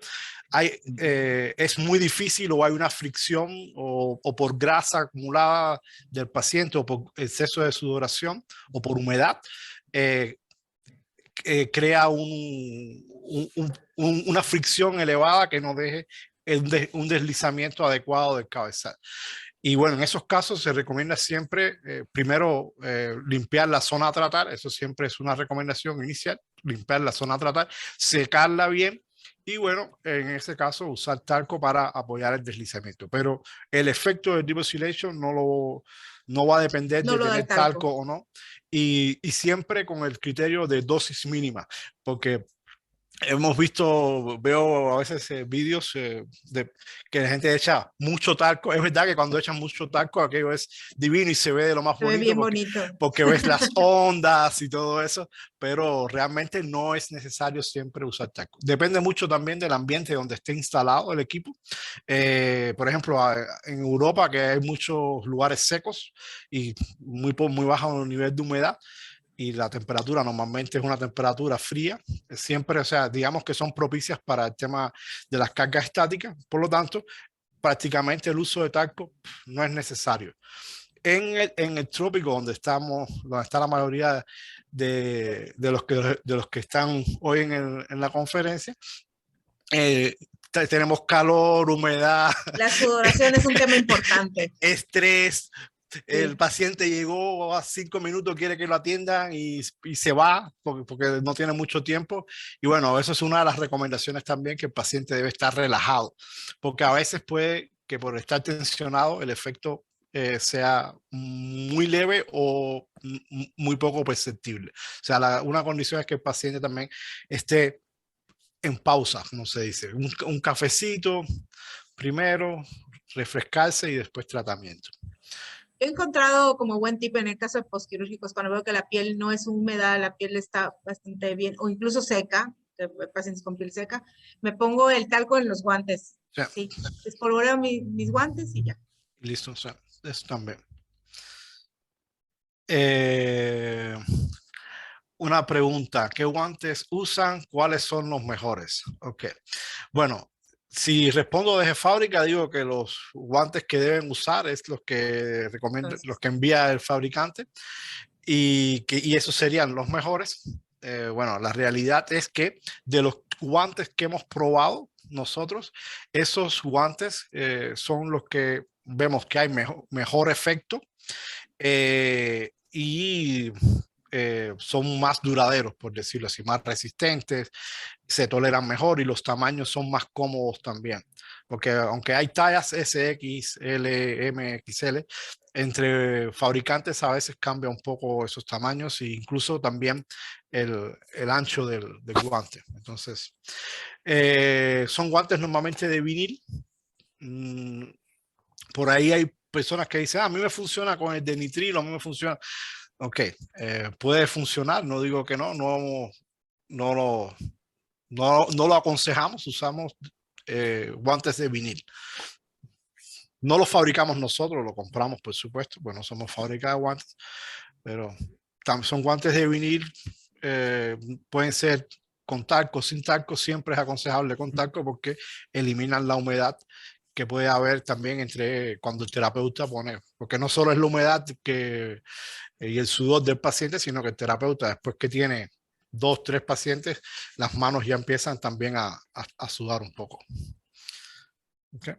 es muy difícil, o hay una fricción o por grasa acumulada del paciente, o por exceso de sudoración, o por humedad. Crea una fricción elevada que no deje un deslizamiento adecuado del cabezal. Y bueno, en esos casos se recomienda siempre, primero, limpiar la zona a tratar. Eso siempre es una recomendación inicial: limpiar la zona a tratar, secarla bien, y bueno, en ese caso usar talco para apoyar el deslizamiento. Pero el efecto del Deep Oscillation no va a depender de tener talco o no, y siempre con el criterio de dosis mínima, porque veo a veces vídeos que la gente echa mucho talco. Es verdad que cuando echan mucho talco, aquello es divino y se ve de lo más bonito, bien bonito, porque ves las ondas y todo eso, pero realmente no es necesario siempre usar talco. Depende mucho también del ambiente donde esté instalado el equipo. Por ejemplo, en Europa, que hay muchos lugares secos y muy bajo nivel de humedad, y la temperatura normalmente es una temperatura fría, siempre, o sea, digamos que son propicias para el tema de las cargas estáticas. Por lo tanto, prácticamente el uso de talco no es necesario. En el trópico, donde está la mayoría de los que están hoy en la conferencia, tenemos calor, humedad. La sudoración es un tema importante. Estrés. El paciente llegó a 5 minutos, quiere que lo atiendan y se va porque no tiene mucho tiempo. Y bueno, eso es una de las recomendaciones también, que el paciente debe estar relajado, porque a veces puede que por estar tensionado el efecto sea muy leve o muy poco perceptible. O sea, una condición es que el paciente también esté en pausa, como se dice, un cafecito primero, refrescarse y después tratamiento. He encontrado como buen tip en el caso de postquirúrgicos, cuando veo que la piel no es húmeda, la piel está bastante bien, o incluso seca, pacientes con piel seca, me pongo el talco en los guantes. Sí, espolvoreo mis guantes y ya. Listo, o sea, eso también. Una pregunta: ¿qué guantes usan? ¿Cuáles son los mejores? Ok, bueno, si respondo desde fábrica, digo que los guantes que deben usar es los que recomienda, los que envía el fabricante, y esos serían los mejores. bueno, la realidad es que de los guantes que hemos probado nosotros, esos guantes son los que vemos que hay mejor efecto y son más duraderos, por decirlo así, más resistentes, se toleran mejor y los tamaños son más cómodos también. Porque aunque hay tallas SX, L, M, XL, entre fabricantes a veces cambia un poco esos tamaños e incluso también el ancho del guante. Entonces, son guantes normalmente de vinil. Por ahí hay personas que dicen, a mí me funciona con el de nitrilo, a mí me funciona. Ok, puede funcionar, no digo que no, no lo aconsejamos, usamos guantes de vinil. No los fabricamos nosotros, lo compramos, por supuesto, pues no somos fábrica de guantes, pero son guantes de vinil, pueden ser con talco, sin talco, siempre es aconsejable con talco porque eliminan la humedad que puede haber también entre cuando el terapeuta pone, porque no solo es la humedad y el sudor del paciente, sino que el terapeuta después que tiene 2, 3 pacientes, las manos ya empiezan también a sudar un poco. Okay.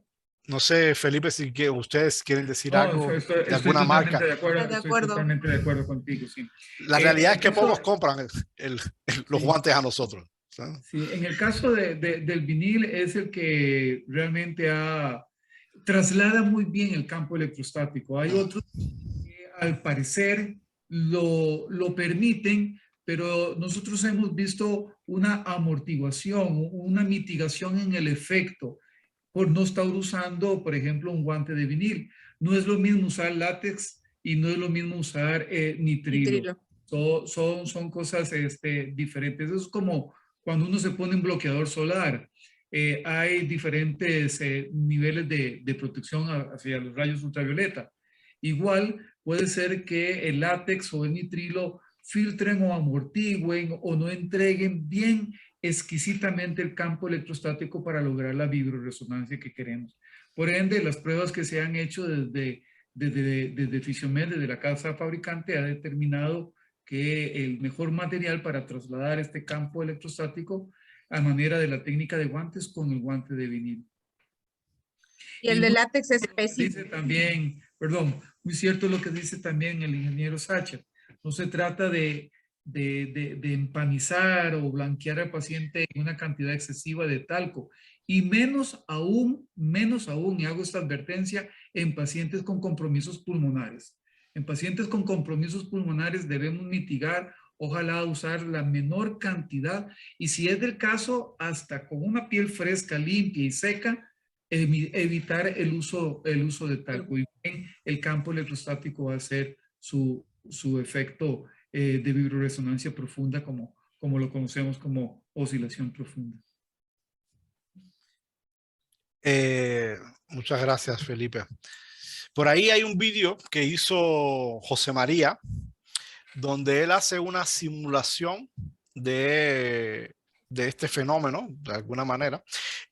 No sé, Felipe, si ustedes quieren decir algo de alguna marca. Estoy totalmente de acuerdo contigo, sí. La realidad es que pocos compran los guantes a nosotros. ¿Sí? Sí, en el caso del vinil es el que realmente traslada muy bien el campo electrostático. Hay otros que al parecer lo permiten, pero nosotros hemos visto una amortiguación, una mitigación en el efecto por no estar usando, por ejemplo, un guante de vinil. No es lo mismo usar látex y no es lo mismo usar nitrilo. Son cosas diferentes. Eso es como cuando uno se pone un bloqueador solar. Hay diferentes niveles de protección hacia los rayos ultravioleta. Igual puede ser que el látex o el nitrilo filtren o amortigüen o no entreguen bien exquisitamente el campo electrostático para lograr la vibroresonancia que queremos. Por ende, las pruebas que se han hecho desde Fisiomed, desde la casa fabricante, ha determinado que el mejor material para trasladar este campo electrostático a manera de la técnica de guantes con el guante de vinil. Y el de látex es pésimo. Dice también, perdón, muy cierto lo que dice también el ingeniero Sacher. No se trata de empanizar o blanquear al paciente en una cantidad excesiva de talco. Y menos aún, y hago esta advertencia, en pacientes con compromisos pulmonares. En pacientes con compromisos pulmonares debemos mitigar, ojalá usar la menor cantidad y si es del caso, hasta con una piel fresca, limpia y seca, evitar el uso de talco. Y el campo electrostático va a hacer su efecto de vibroresonancia profunda como lo conocemos como oscilación profunda. Muchas gracias, Felipe. Por ahí hay un vídeo que hizo José María, donde él hace una simulación de este fenómeno, de alguna manera,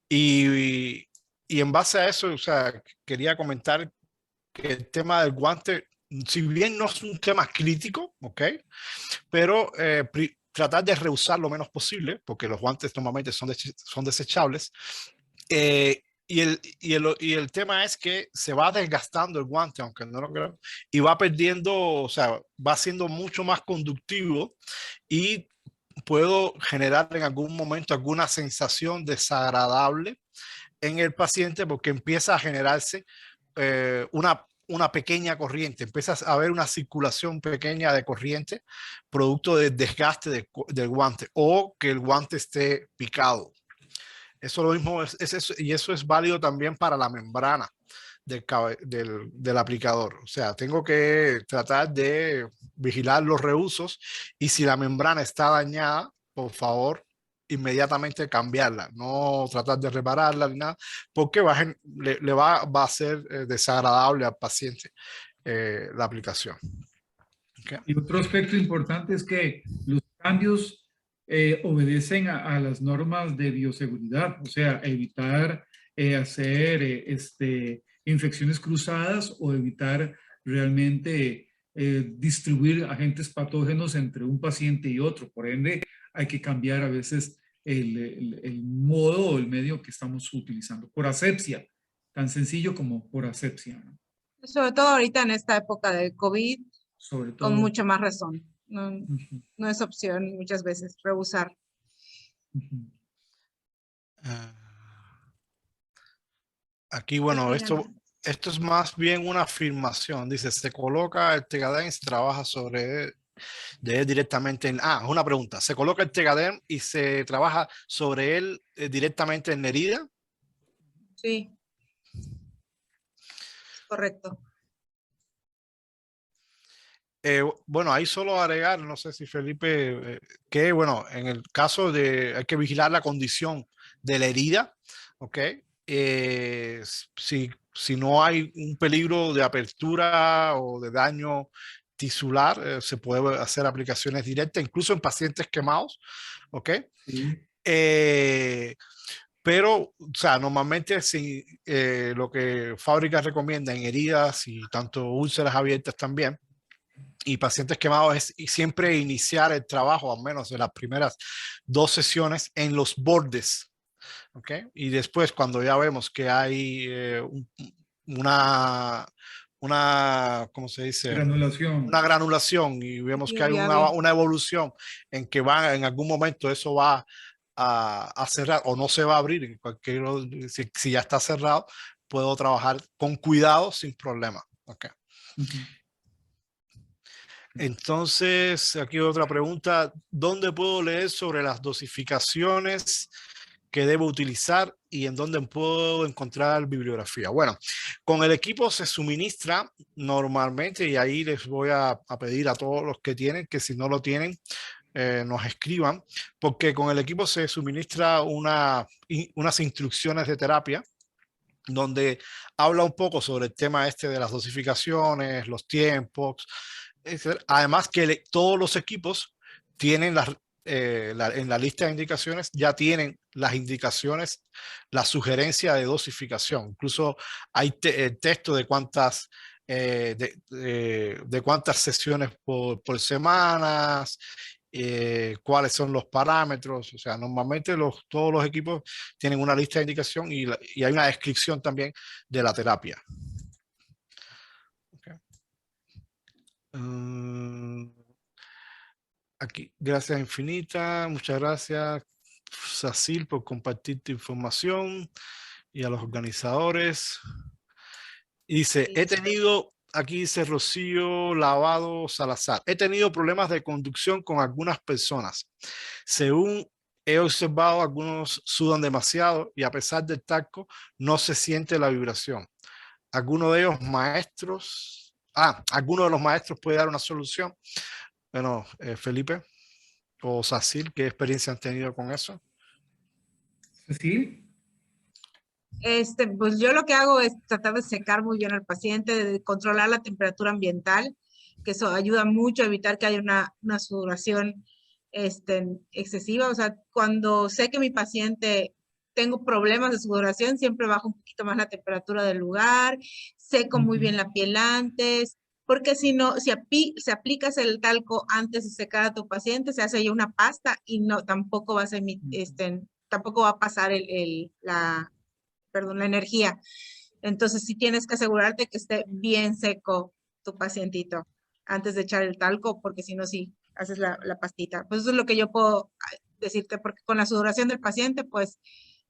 y en base a eso, o sea, quería comentar que el tema del guante, si bien no es un tema crítico, ¿ok? Pero tratar de reusar lo menos posible, porque los guantes normalmente son desechables. Y el tema es que se va desgastando el guante, aunque no lo crean, y va perdiendo, o sea, va siendo mucho más conductivo y puedo generar en algún momento alguna sensación desagradable en el paciente porque empieza a generarse una pequeña corriente, empiezas a ver una circulación pequeña de corriente producto del desgaste del guante o que el guante esté picado. Eso lo mismo y eso es válido también para la membrana del aplicador. O sea, tengo que tratar de vigilar los reusos y si la membrana está dañada, por favor, inmediatamente cambiarla, no tratar de repararla ni nada, porque le va a ser desagradable al paciente la aplicación. Okay. Y otro aspecto importante es que los cambios obedecen a las normas de bioseguridad, o sea, evitar hacer infecciones cruzadas o evitar realmente distribuir agentes patógenos entre un paciente y otro. Por ende, hay que cambiar a veces el modo o el medio que estamos utilizando. Por asepsia, tan sencillo como por asepsia, ¿no? Sobre todo ahorita en esta época de COVID, Sobre con todo. mucha más razón. No, Uh-huh. no es opción muchas veces rehusar. Uh-huh. Aquí, bueno, esto es más bien una afirmación. Dice, se coloca el Tegaderm y se trabaja sobre él directamente en... Ah, una pregunta. ¿Se coloca el Tegaderm y se trabaja sobre él directamente en la herida? Sí, correcto. Bueno, ahí solo agregar, no sé si Felipe, que bueno, en el caso de, hay que vigilar la condición de la herida, ¿ok? Si no hay un peligro de apertura o de daño tisular, se puede hacer aplicaciones directas, incluso en pacientes quemados, ¿ok? Sí. Pero, o sea, normalmente lo que fábricas recomiendan en heridas y tanto úlceras abiertas también, y pacientes quemados es siempre iniciar el trabajo, al menos de las primeras 2 sesiones, en los bordes. ¿Okay? Y después, cuando ya vemos que hay ¿cómo se dice? Granulación. Una granulación y vemos que hay Viable. una evolución en que en algún momento eso va a cerrar o no se va a abrir, en cualquier, si ya está cerrado, puedo trabajar con cuidado sin problema. Okay. Uh-huh. Entonces, aquí otra pregunta. ¿Dónde puedo leer sobre las dosificaciones que debo utilizar y en dónde puedo encontrar bibliografía? Bueno, con el equipo se suministra normalmente, y ahí les voy a pedir a todos los que tienen, que si no lo tienen, nos escriban, porque con el equipo se suministra unas instrucciones de terapia donde habla un poco sobre el tema este de las dosificaciones, los tiempos, etc. Además que todos los equipos tienen en la lista de indicaciones, ya tienen las indicaciones, la sugerencia de dosificación. Incluso hay texto de cuántas, de cuántas sesiones por semanas, cuáles son los parámetros. O sea, normalmente todos los equipos tienen una lista de indicación y hay una descripción también de la terapia. Okay. Aquí, gracias infinita, muchas gracias Sacil por compartir tu información y a los organizadores. Y dice, he tenido, aquí dice Rocío Lavado Salazar, he tenido problemas de conducción con algunas personas. Según he observado, algunos sudan demasiado y a pesar del tacto no se siente la vibración. ¿Alguno de ellos maestros? ¿Alguno de los maestros puede dar una solución? Bueno, Felipe o Sacil, ¿qué experiencia han tenido con eso? ¿Sí? Pues yo lo que hago es tratar de secar muy bien al paciente, de controlar la temperatura ambiental, que eso ayuda mucho a evitar que haya una sudoración excesiva. O sea, cuando sé que mi paciente tengo problemas de sudoración, siempre bajo un poquito más la temperatura del lugar, seco muy bien la piel antes, porque si no, si aplicas el talco antes de secar a tu paciente, se hace ya una pasta y no, tampoco va a ser, tampoco va a pasar la energía. Entonces, sí tienes que asegurarte que esté bien seco tu pacientito antes de echar el talco, porque si no, sí, haces la pastita. Pues eso es lo que yo puedo decirte, porque con la sudoración del paciente, pues,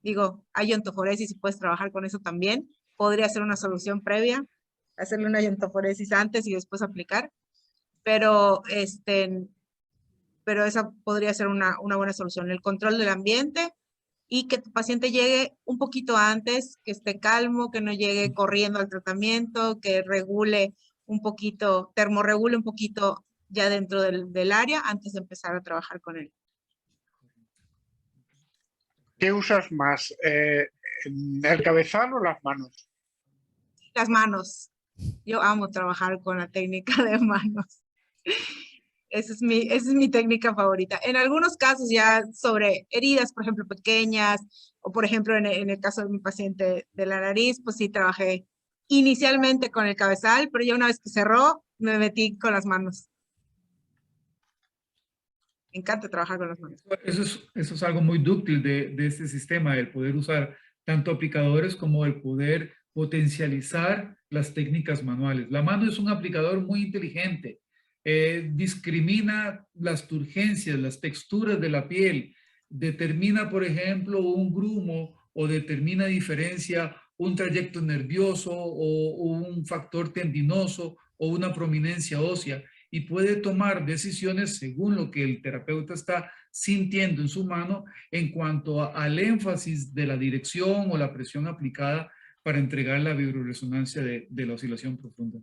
digo, hay iontoforesis y puedes trabajar con eso también. Podría ser una solución previa, hacerle una iontoforesis antes y después aplicar, pero, pero esa podría ser una buena solución. El control del ambiente y que tu paciente llegue un poquito antes, que esté calmo, que no llegue corriendo al tratamiento, que regule un poquito, termorregule un poquito ya dentro del área antes de empezar a trabajar con él. ¿Qué usas más, el cabezal o las manos? Las manos. Yo amo trabajar con la técnica de manos. Esa es mi técnica favorita. En algunos casos ya sobre heridas, por ejemplo, pequeñas, o por ejemplo en el caso de mi paciente de la nariz, pues sí trabajé inicialmente con el cabezal, pero ya una vez que cerró, me metí con las manos. Me encanta trabajar con las manos. Eso es algo muy dúctil de este sistema, el poder usar tanto aplicadores como el poder potencializar las técnicas manuales. La mano es un aplicador muy inteligente. Discrimina las turgencias, las texturas de la piel, determina, por ejemplo, un grumo o determina diferencia un trayecto nervioso o un factor tendinoso o una prominencia ósea y puede tomar decisiones según lo que el terapeuta está sintiendo en su mano en cuanto al énfasis de la dirección o la presión aplicada para entregar la vibroresonancia de la oscilación profunda.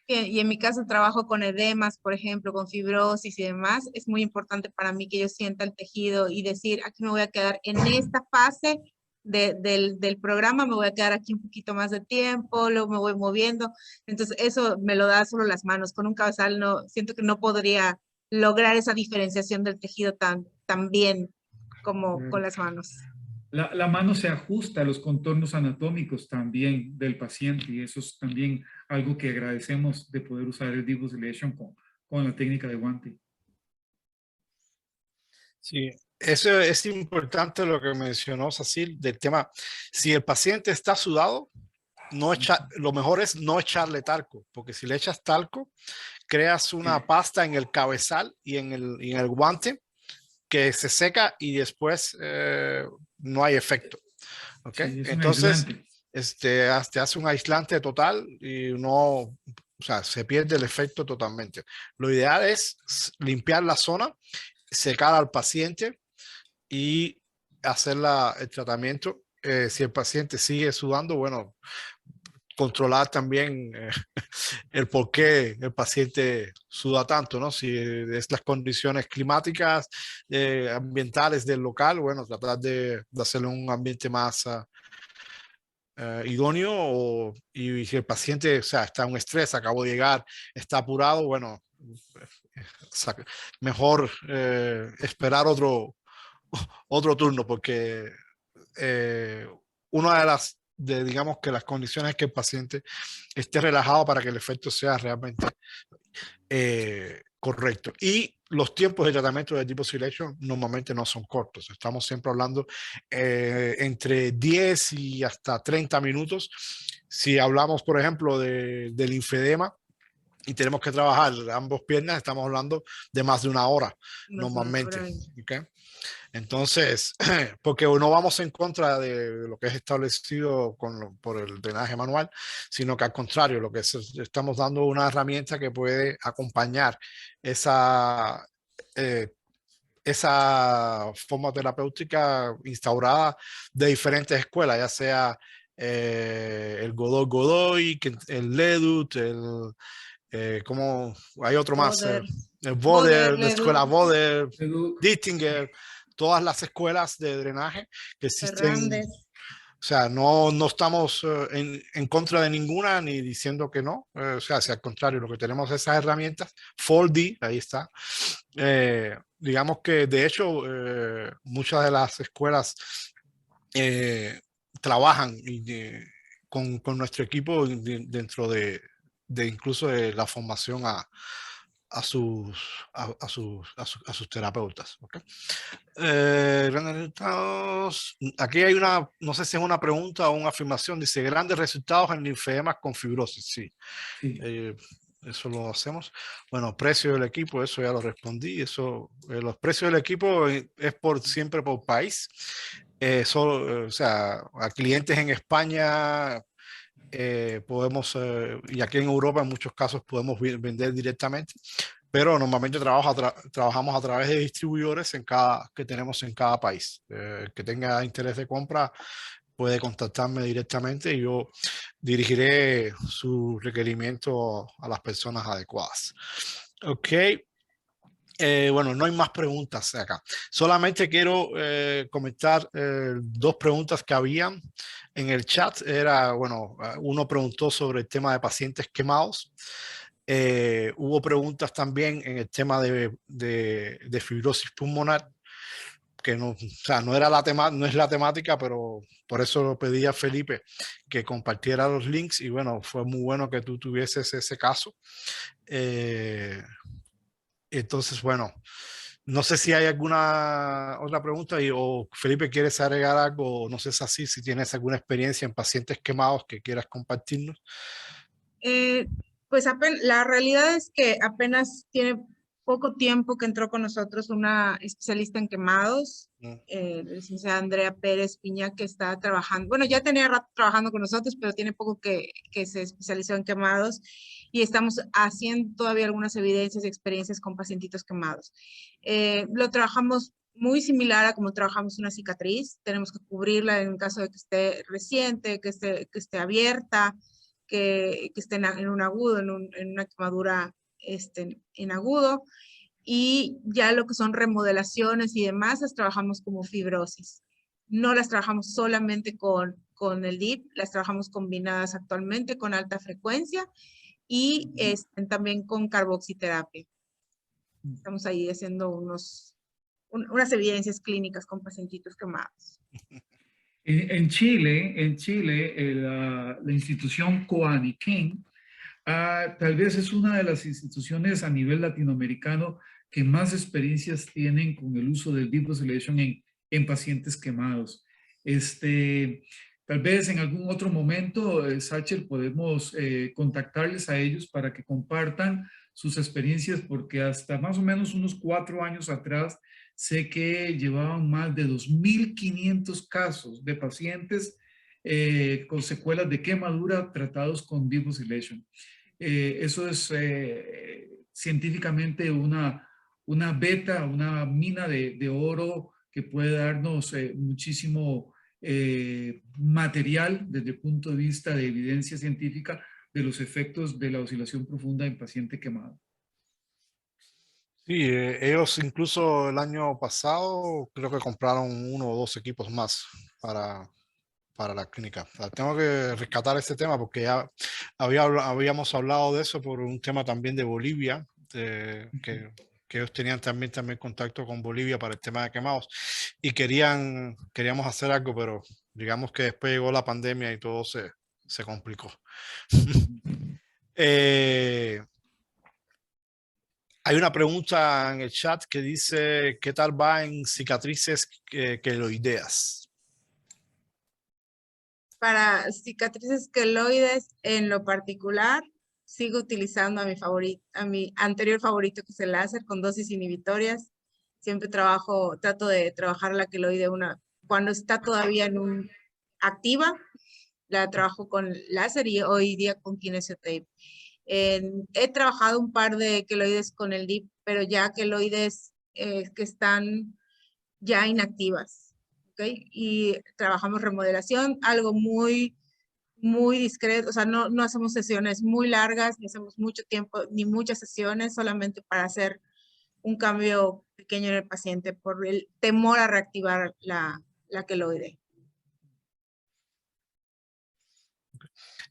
Y en mi caso trabajo con edemas, por ejemplo, con fibrosis y demás. Es muy importante para mí que yo sienta el tejido y decir, aquí me voy a quedar en esta fase del programa, me voy a quedar aquí un poquito más de tiempo, luego me voy moviendo. Entonces eso me lo da solo las manos. Con un cabezal no, siento que no podría lograr esa diferenciación del tejido tan bien como con las manos. La mano se ajusta a los contornos anatómicos también del paciente y eso es también algo que agradecemos de poder usar el Deep Oscillation con la técnica de guante. Sí, eso es importante lo que mencionó Cecil del tema. Si el paciente está sudado, lo mejor es no echarle talco, porque si le echas talco, creas una pasta en el cabezal y en el guante que se seca y después no hay efecto. ¿Okay? Sí, Entonces, te hace un aislante total y no, o sea, se pierde el efecto totalmente. Lo ideal es limpiar la zona, secar al paciente y hacer el tratamiento. Si el paciente sigue sudando, bueno, controlar también el por qué el paciente suda tanto, ¿no? Si es las condiciones climáticas, ambientales del local, bueno, tratar de hacerlo en un ambiente más idóneo y si el paciente, o sea, está en un estrés, acabó de llegar, está apurado, bueno, mejor esperar otro turno porque una de las digamos que las condiciones es que el paciente esté relajado para que el efecto sea realmente correcto. Y los tiempos de tratamiento de Deep Oscillation normalmente no son cortos. Estamos siempre hablando entre 10 y hasta 30 minutos. Si hablamos, por ejemplo, del linfedema y tenemos que trabajar ambos piernas, estamos hablando de más de una hora normalmente. ¿Okay? Entonces, porque no vamos en contra de lo que es establecido por el drenaje manual, sino que al contrario, lo que estamos dando una herramienta que puede acompañar esa forma terapéutica instaurada de diferentes escuelas, ya sea el Godoy, el Ledut, como hay otro más, el Boder, la escuela Boder, Dittinger, todas las escuelas de drenaje que existen. Fernández. O sea, no estamos en contra de ninguna ni diciendo que no. O sea, si al contrario, lo que tenemos es esas herramientas. 4D, ahí está. Digamos que de hecho muchas de las escuelas trabajan con nuestro equipo dentro de incluso de la formación a sus terapeutas. ¿Okay? Aquí hay una, no sé si es una pregunta o una afirmación, dice grandes resultados en linfedemas con fibrosis. Sí. Eso lo hacemos. Bueno, precio del equipo, eso ya lo respondí. Eso, los precios del equipo es siempre por país. O sea, a clientes en España podemos, y aquí en Europa en muchos casos podemos vender directamente, pero normalmente trabajamos a través de distribuidores que tenemos en cada país. Que tenga interés de compra puede contactarme directamente y yo dirigiré su requerimiento a las personas adecuadas. Ok. Bueno, no hay más preguntas acá. Solamente quiero comentar dos preguntas que habían en el chat. Bueno, uno preguntó sobre el tema de pacientes quemados. Hubo preguntas también en el tema de fibrosis pulmonar. que no, o sea, no era no es la temática, pero por eso lo pedí a Felipe que compartiera los links y bueno, fue muy bueno que tú tuvieses ese caso. Entonces, bueno, no sé si hay alguna otra pregunta o Felipe quieres agregar algo, no sé si tienes alguna experiencia en pacientes quemados que quieras compartirnos. Pues la realidad es que apenas tiene poco tiempo que entró con nosotros una especialista en quemados, la licenciada Andrea Pérez Piña, que está trabajando, bueno, ya tenía rato trabajando con nosotros, pero tiene poco que se especializó en quemados y estamos haciendo todavía algunas evidencias y experiencias con pacientitos quemados. Lo trabajamos muy similar a como trabajamos una cicatriz, tenemos que cubrirla en caso de que esté reciente, que esté abierta, que estén en un agudo, en una quemadura en agudo, y ya lo que son remodelaciones y demás, las trabajamos como fibrosis. No las trabajamos solamente con el DIP, las trabajamos combinadas actualmente con alta frecuencia y también con carboxiterapia. Estamos ahí haciendo unas evidencias clínicas con pacientitos quemados. En Chile, la institución Coaniquén tal vez es una de las instituciones a nivel latinoamericano que más experiencias tienen con el uso del Deep Oscillation en pacientes quemados. Tal vez en algún otro momento, Sacher, podemos contactarles a ellos para que compartan sus experiencias, porque hasta más o menos unos 4 años atrás sé que llevaban más de 2.500 casos de pacientes con secuelas de quemadura tratados con Deep Oscillation. Eso es científicamente una beta, una mina de oro que puede darnos muchísimo material desde el punto de vista de evidencia científica de los efectos de la oscilación profunda en paciente quemado. Sí, ellos incluso el año pasado creo que compraron 1 o 2 equipos más para la clínica. O sea, tengo que rescatar este tema porque ya habíamos hablado de eso por un tema también de Bolivia, que ellos tenían también contacto con Bolivia para el tema de quemados y queríamos hacer algo, pero digamos que después llegó la pandemia y todo se complicó. Hay una pregunta en el chat que dice, ¿qué tal va en cicatrices queloideas? Para cicatrices queloides, en lo particular, sigo utilizando a mi anterior favorito, que es el láser con dosis inhibitorias. Siempre trato de trabajar la queloide cuando está todavía activa, la trabajo con láser y hoy día con kinesiotape. He trabajado un par de queloides con el DIP, pero ya queloides que están ya inactivas, ¿ok? Y trabajamos remodelación, algo muy discreto, o sea, no hacemos sesiones muy largas, ni hacemos mucho tiempo, ni muchas sesiones, solamente para hacer un cambio pequeño en el paciente por el temor a reactivar la queloide.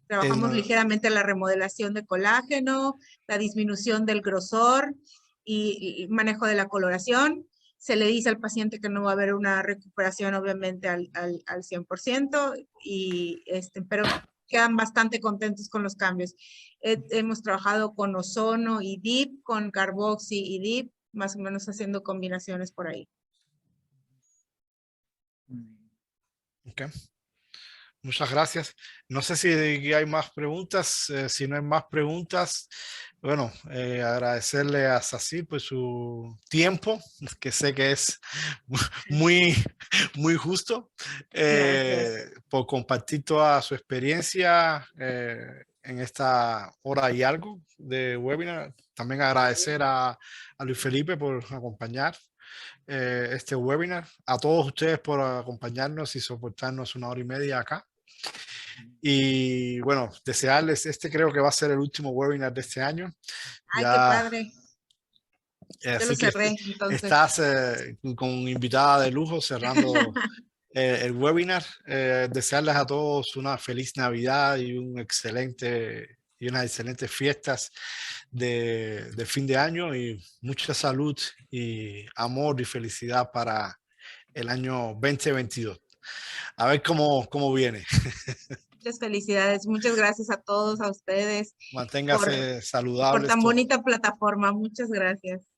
Trabajamos ligeramente la remodelación de colágeno, la disminución del grosor y manejo de la coloración. Se le dice al paciente que no va a haber una recuperación, obviamente, al 100%, pero quedan bastante contentos con los cambios. Hemos trabajado con ozono y DIP, con carboxy y DIP, más o menos haciendo combinaciones por ahí. Okay. Muchas gracias. No sé si hay más preguntas. Si no hay más preguntas, bueno, agradecerle a Sacil por su tiempo, que sé que es muy, muy justo, por compartir toda su experiencia en esta hora y algo de webinar. También agradecer a Luis Felipe por acompañar este webinar, a todos ustedes por acompañarnos y soportarnos 1 hora y media acá. Y bueno, desearles, creo que va a ser el último webinar de este año. Ay, ya, qué padre. Yo lo cerré, entonces. Estás con invitada de lujo cerrando el webinar. Desearles a todos una feliz Navidad y unas excelentes fiestas de fin de año y mucha salud y amor y felicidad para el año 2022. A ver cómo viene. Muchas felicidades, muchas gracias a todos, a ustedes, Manténgase saludable. por tan bonita plataforma. Muchas gracias.